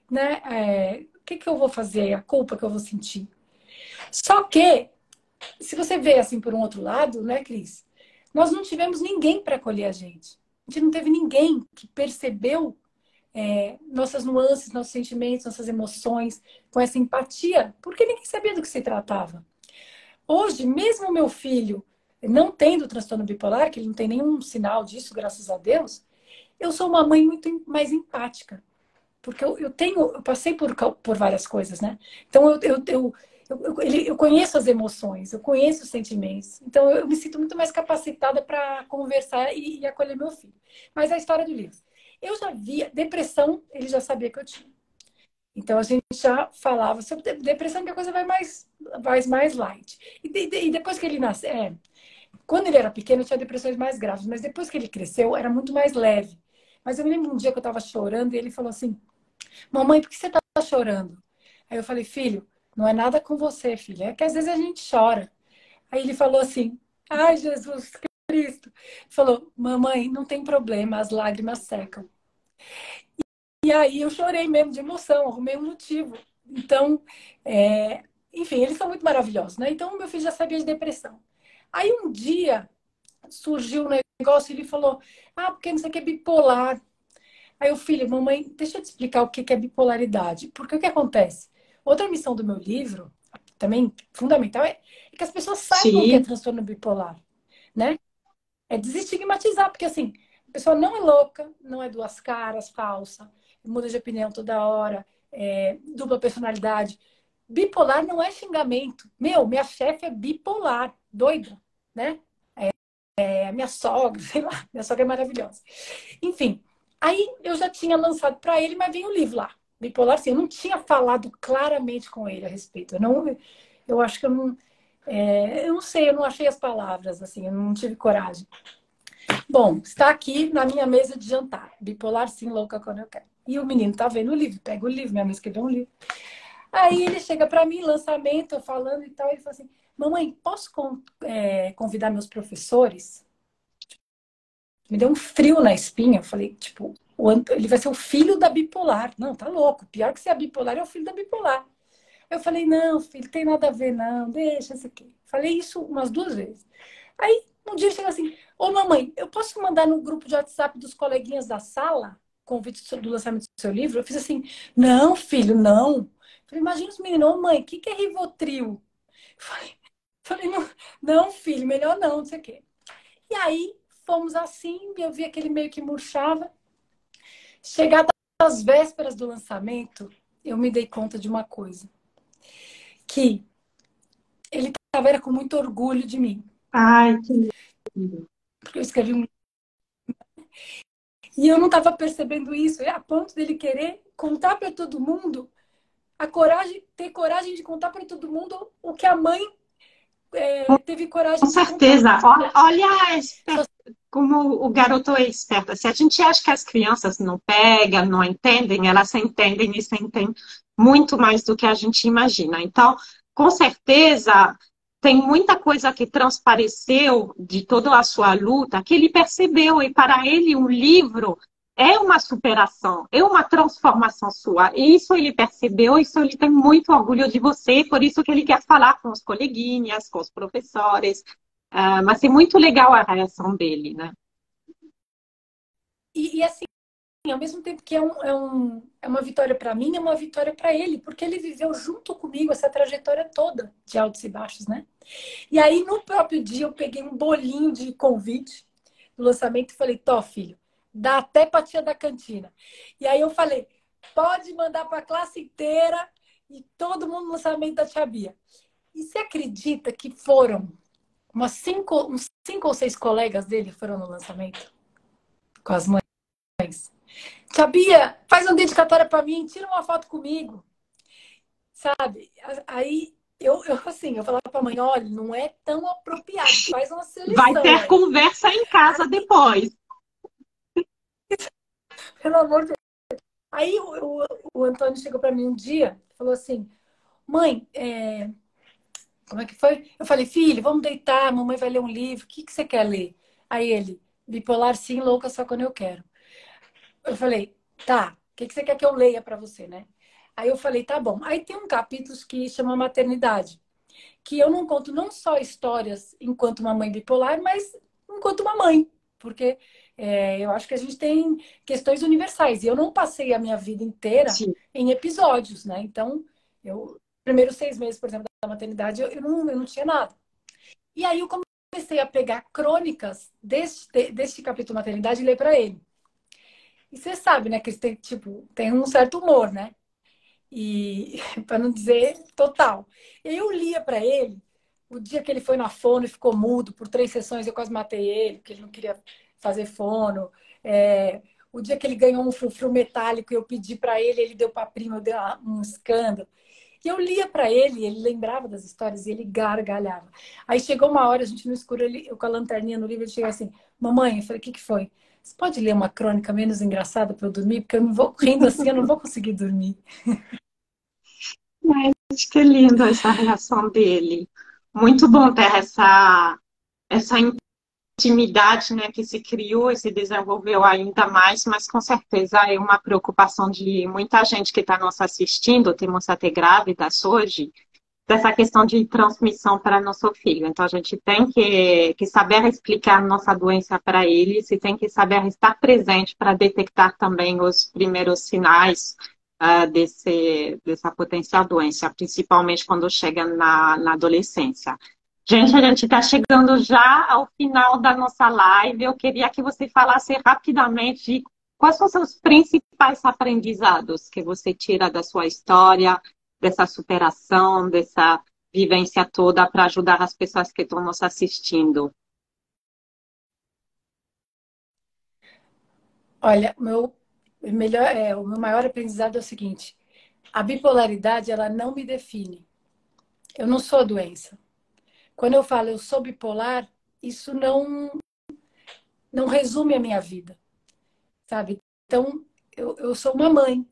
né? O que que eu vou fazer? A culpa que eu vou sentir? Só que se você vê assim por um outro lado, né, Cris? Nós não tivemos ninguém para acolher a gente. A gente não teve ninguém que percebeu nossas nuances, nossos sentimentos, nossas emoções, com essa empatia, porque ninguém sabia do que se tratava. Hoje, mesmo o meu filho não tendo transtorno bipolar, que ele não tem nenhum sinal disso, graças a Deus, eu sou uma mãe muito mais empática. Porque eu passei por várias coisas, né? Então eu conheço as emoções, eu conheço os sentimentos. Então eu me sinto muito mais capacitada para conversar e acolher meu filho. Mas a história do livro. Eu já via depressão, ele já sabia que eu tinha. Então a gente já falava sobre depressão, que a coisa vai mais light. E depois que ele nasceu, quando ele era pequeno, eu tinha depressões mais graves, mas depois que ele cresceu, era muito mais leve. Mas eu me lembro um dia que eu estava chorando e ele falou assim: Mamãe, por que você tá chorando? Aí eu falei, filho, não é nada com você, filha. É que às vezes a gente chora. Aí ele falou assim, ai, Jesus Cristo. Ele falou, mamãe, não tem problema, as lágrimas secam. E aí eu chorei mesmo de emoção, arrumei um motivo. Então, enfim, eles são muito maravilhosos, né? Então, meu filho já sabia de depressão. Aí um dia surgiu um negócio e ele falou, porque não sei o que é bipolar. Aí o filho, mamãe, deixa eu te explicar o que é bipolaridade. Porque o que acontece? Outra missão do meu livro, também fundamental, é que as pessoas saibam o que é Sim, transtorno bipolar, né? É desestigmatizar, porque assim, a pessoa não é louca, não é duas caras, falsa, muda de opinião toda hora, dupla personalidade. Bipolar não é xingamento. Minha chefe é bipolar, doida, né? A minha sogra, sei lá, minha sogra é maravilhosa. Enfim, aí eu já tinha lançado para ele, mas vinha o livro lá. bipolar, sim. Eu não tinha falado claramente com ele a respeito. Eu acho que eu não sei, eu não achei as palavras, assim, eu não tive coragem. Bom, está aqui na minha mesa de jantar. Bipolar, sim, louca quando eu quero. E o menino tá vendo o livro, pega o livro, minha mãe escreveu um livro. Aí ele chega para mim, lançamento, eu falando e tal, ele fala assim, mamãe, posso convidar meus professores? Me deu um frio na espinha. Eu falei, tipo, ele vai ser o filho da bipolar. Não, tá louco. Pior que ser a bipolar é o filho da bipolar. Eu falei, não, filho, tem nada a ver, não. Deixa isso aqui. Falei isso umas 2 vezes. Aí, um dia ele chega assim, ô mamãe, eu posso mandar no grupo de WhatsApp dos coleguinhas da sala convite do lançamento do seu livro? Eu fiz assim, não, filho, não. Eu falei, imagina os meninos, ô mãe, o que é Rivotril? Falei, não, não, filho, melhor não, não sei o quê. E aí, fomos assim, eu vi aquele meio que murchava. Chegadas às vésperas do lançamento, eu me dei conta de uma coisa. Que ele estava com muito orgulho de mim. Ai, que lindo. Porque eu escrevi um... E eu não estava percebendo isso. A ponto dele querer contar para todo mundo, ter coragem de contar para todo mundo o que a mãe teve Com coragem de contar. certeza. Olha como o garoto é esperto. Se a gente acha que as crianças não pegam, não entendem, elas entendem e sentem muito mais do que a gente imagina. Então, com certeza, tem muita coisa que transpareceu de toda a sua luta que ele percebeu. E para ele, um livro é uma superação, é uma transformação sua. E isso ele percebeu, isso ele tem muito orgulho de você, por isso que ele quer falar com os coleguinhas, com os professores. Mas é muito legal a reação dele, né? E assim, ao mesmo tempo que é uma vitória para mim, é uma vitória para ele, porque ele viveu junto comigo essa trajetória toda de altos e baixos, né? E aí, no próprio dia, eu peguei um bolinho de convite do lançamento e falei, Tó, filho, dá até pra tia da cantina. E aí eu falei, pode mandar para a classe inteira e todo mundo no lançamento da Tia Bia. E você acredita que foram uns 5 ou 6 colegas dele foram no lançamento? Com as mães. Tia Bia, faz uma dedicatória para mim, tira uma foto comigo. Sabe? Aí eu falava pra mãe, olha, não é tão apropriado, faz uma Vai seleção ter aí. conversa em casa depois. Pelo amor de Deus. Aí o Antônio chegou pra mim um dia e falou assim, mãe, como é que foi? Eu falei, filho, vamos deitar, mamãe vai ler um livro, o que você quer ler? Aí ele, bipolar sim, louca só quando eu quero. Eu falei, tá, o que você quer que eu leia pra você, né? Aí eu falei, tá bom. Aí tem um capítulo que chama Maternidade, que eu não conto não só histórias enquanto uma mãe bipolar, mas enquanto uma mãe. Porque eu acho que a gente tem questões universais. E eu não passei a minha vida inteira Sim. em episódios, né? Então, primeiros 6 meses, por exemplo, da maternidade, eu não tinha nada. E aí eu comecei a pegar crônicas deste capítulo maternidade e ler para ele. E você sabe, né, que eles têm, tipo, tem um certo humor, né? E para não dizer total. Eu lia para ele o dia que ele foi na fono e ficou mudo por 3 sessões, eu quase matei ele, porque ele não queria fazer fono. O dia que ele ganhou um frufru metálico e eu pedi para ele, ele deu para prima, eu dei um escândalo. E eu lia para ele, ele lembrava das histórias e ele gargalhava. Aí chegou uma hora, a gente no escuro, eu com a lanterninha no livro, ele chegou assim, mamãe, eu falei, o que foi? Você pode ler uma crônica menos engraçada para eu dormir? Porque eu não vou rindo assim, eu não vou conseguir dormir. Mas que lindo essa reação dele. Muito bom ter essa intimidade, né, que se criou e se desenvolveu ainda mais, mas com certeza é uma preocupação de muita gente que está nos assistindo, temos até grávidas hoje, dessa questão de transmissão para nosso filho. Então, a gente tem que saber explicar nossa doença para eles e tem que saber estar presente para detectar também os primeiros sinais dessa potencial doença, principalmente quando chega na adolescência. Gente, a gente está chegando já ao final da nossa live. Eu queria que você falasse rapidamente quais são os seus principais aprendizados que você tira da sua história, dessa superação, dessa vivência toda para ajudar as pessoas que estão nos assistindo. Olha, o meu maior aprendizado é o seguinte: a bipolaridade, ela não me define. Eu não sou a doença. Quando eu falo eu sou bipolar, isso não resume a minha vida, sabe? Então, eu sou uma mãe.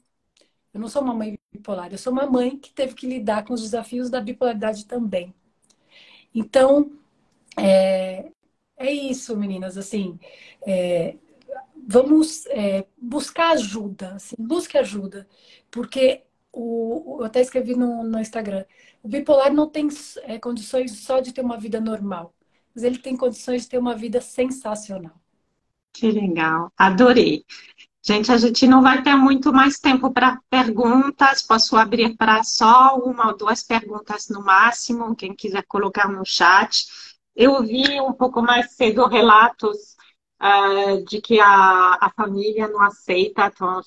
Eu não sou uma mãe bipolar. Eu sou uma mãe que teve que lidar com os desafios da bipolaridade também. Então, é isso, meninas. Assim, é, vamos buscar ajuda. Assim, busque ajuda. Porque eu até escrevi no Instagram. O bipolar não tem condições só de ter uma vida normal. Mas ele tem condições de ter uma vida sensacional. Que legal, adorei. Gente, a gente não vai ter muito mais tempo para perguntas. Posso abrir para só uma ou duas perguntas no máximo, quem quiser colocar no chat. Eu vi um pouco mais cedo relatos de que a família não aceita, então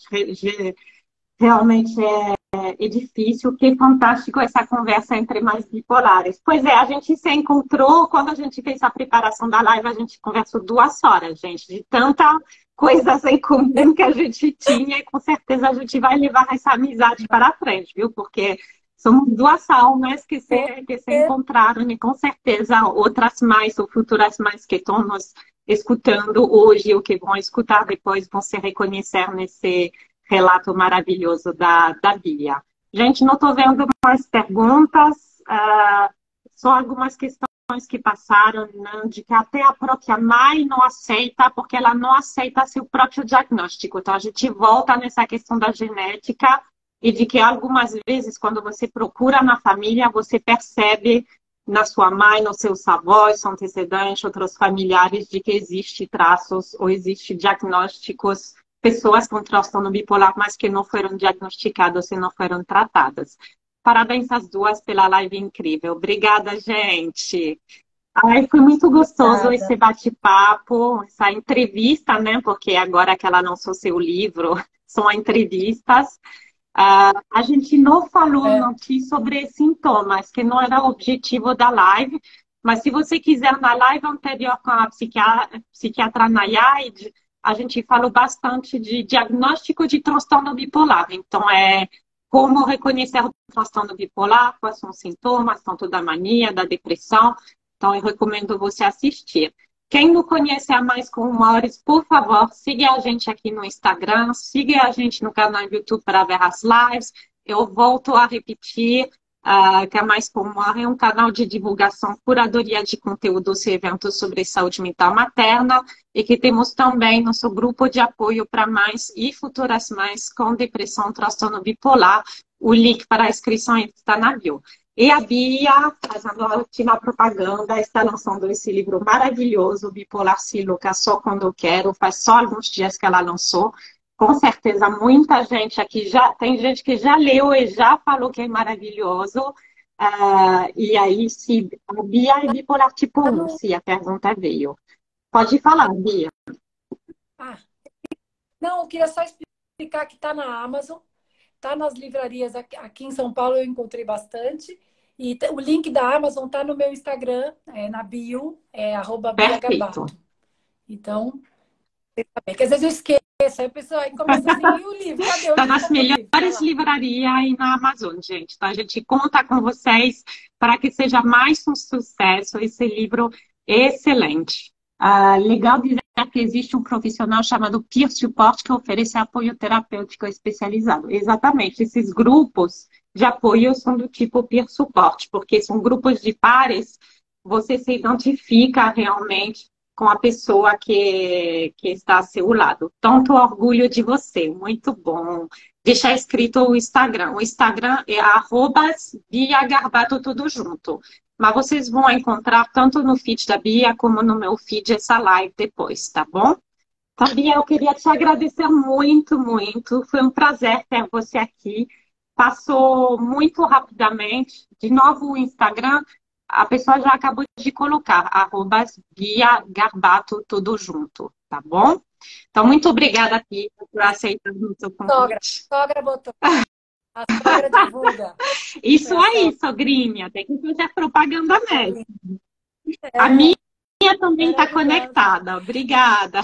realmente é difícil. Que fantástico essa conversa entre mais bipolares. Pois é, a gente se encontrou quando a gente fez a preparação da live, a gente conversou 2 horas, gente, de tanta coisas em comum que a gente tinha, e com certeza a gente vai levar essa amizade para frente, viu? Porque somos duas almas que se encontraram, e com certeza outras mais ou futuras mais que estão nos escutando hoje ou que vão escutar depois vão se reconhecer nesse relato maravilhoso da Bia. Gente, não estou vendo mais perguntas, só algumas questões que passaram, né, de que até a própria mãe não aceita, porque ela não aceita seu próprio diagnóstico. Então, a gente volta nessa questão da genética e de que algumas vezes, quando você procura na família, você percebe na sua mãe, nos seus avós, antecedentes, outros familiares, de que existe traços ou existe diagnósticos, pessoas com transtorno bipolar, mas que não foram diagnosticadas e não foram tratadas. Parabéns às duas pela live incrível. Obrigada, gente. Ai, foi muito gostoso esse bate-papo, essa entrevista, né? Porque agora que ela lançou seu livro, são entrevistas. A gente não falou, não tinha sobre sintomas, que não era o objetivo da live, mas se você quiser, na live anterior com a psiquiatra Nayaid, a gente falou bastante de diagnóstico de transtorno bipolar. Então, como reconhecer o transtorno bipolar, quais são os sintomas, tanto da mania, da depressão. Então, eu recomendo você assistir. Quem não conhece a Mais com Humores, por favor, siga a gente aqui no Instagram, siga a gente no canal do YouTube para ver as lives. Eu volto a repetir que a Mais com Humor é um canal de divulgação, curadoria de conteúdos e eventos sobre saúde mental materna, e que temos também nosso grupo de apoio para mães e futuras mães com depressão, transtorno bipolar. O link para a inscrição está na bio. E a Bia, fazendo a última propaganda, está lançando esse livro maravilhoso, Bipolar Se Louca Só Quando Eu Quero. Faz só alguns dias que ela lançou. Com certeza, muita gente aqui tem gente que já leu e já falou que é maravilhoso. E aí, se a Bia é bipolar tipo 1, se a pergunta veio. Pode falar, Bia. Não, eu queria só explicar que está na Amazon, está nas livrarias aqui em São Paulo, eu encontrei bastante. E o link da Amazon está no meu Instagram, na bio, @biagarbato. Então, que às vezes eu esqueço, aí a pessoa começa assim, e o livro? Cadê o livro? Está nas melhores livrarias aí na Amazon, gente. Então, a gente conta com vocês para que seja mais um sucesso esse livro excelente. Legal dizer que existe um profissional chamado Peer Support que oferece apoio terapêutico especializado. Exatamente, esses grupos de apoio são do tipo Peer Support, porque são grupos de pares, você se identifica realmente com a pessoa que está ao seu lado. Tanto orgulho de você, muito bom. Deixar escrito o Instagram. O Instagram é @biagarbato, tudo junto. Mas vocês vão encontrar tanto no feed da Bia como no meu feed essa live depois, tá bom? Então, Bia, eu queria te agradecer muito, muito. Foi um prazer ter você aqui. Passou muito rapidamente. De novo o Instagram, a pessoa já acabou de colocar, @biagarbato, tudo junto, tá bom? Então, muito obrigada, Bia, por aceitar o seu convite. Sogra botou. A sogra divulga. Isso aí, sogrinha. Tem que fazer propaganda mesmo. A minha também está conectada. Obrigada.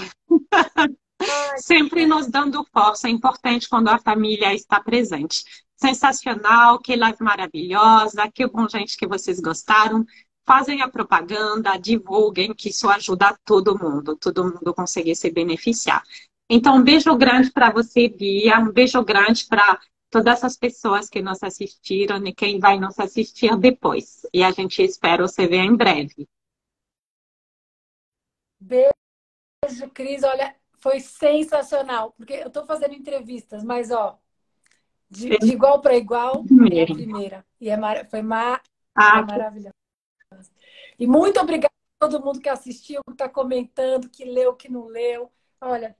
Ai, Sempre nos dando força. É importante quando a família está presente. Sensacional, que live maravilhosa, que bom, gente, que vocês gostaram. Fazem a propaganda, divulguem, que isso ajuda todo mundo conseguir se beneficiar. Então, um beijo grande para você, Bia, um beijo grande para todas essas pessoas que nos assistiram e quem vai nos assistir depois. E a gente espera você ver em breve. beijo, Cris. Olha, foi sensacional, porque eu estou fazendo entrevistas, mas ó, de igual para igual é a primeira. E foi Ah, maravilhosa. E muito obrigada a todo mundo que assistiu, que está comentando, que leu, que não leu. Olha,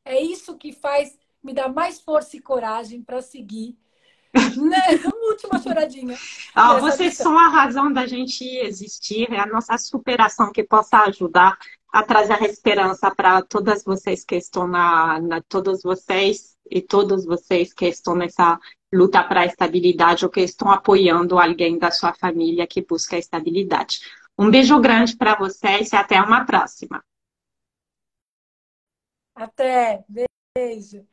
é isso que faz me dar mais força e coragem para seguir. Né? Última choradinha nessa vocês missão. são a razão da gente existir, é a nossa superação que possa ajudar a trazer a esperança para todas vocês que estão todos vocês e todos vocês que estão nessa luta para a estabilidade ou que estão apoiando alguém da sua família que busca a estabilidade. Um beijo grande para vocês e até uma próxima. Até. Beijo.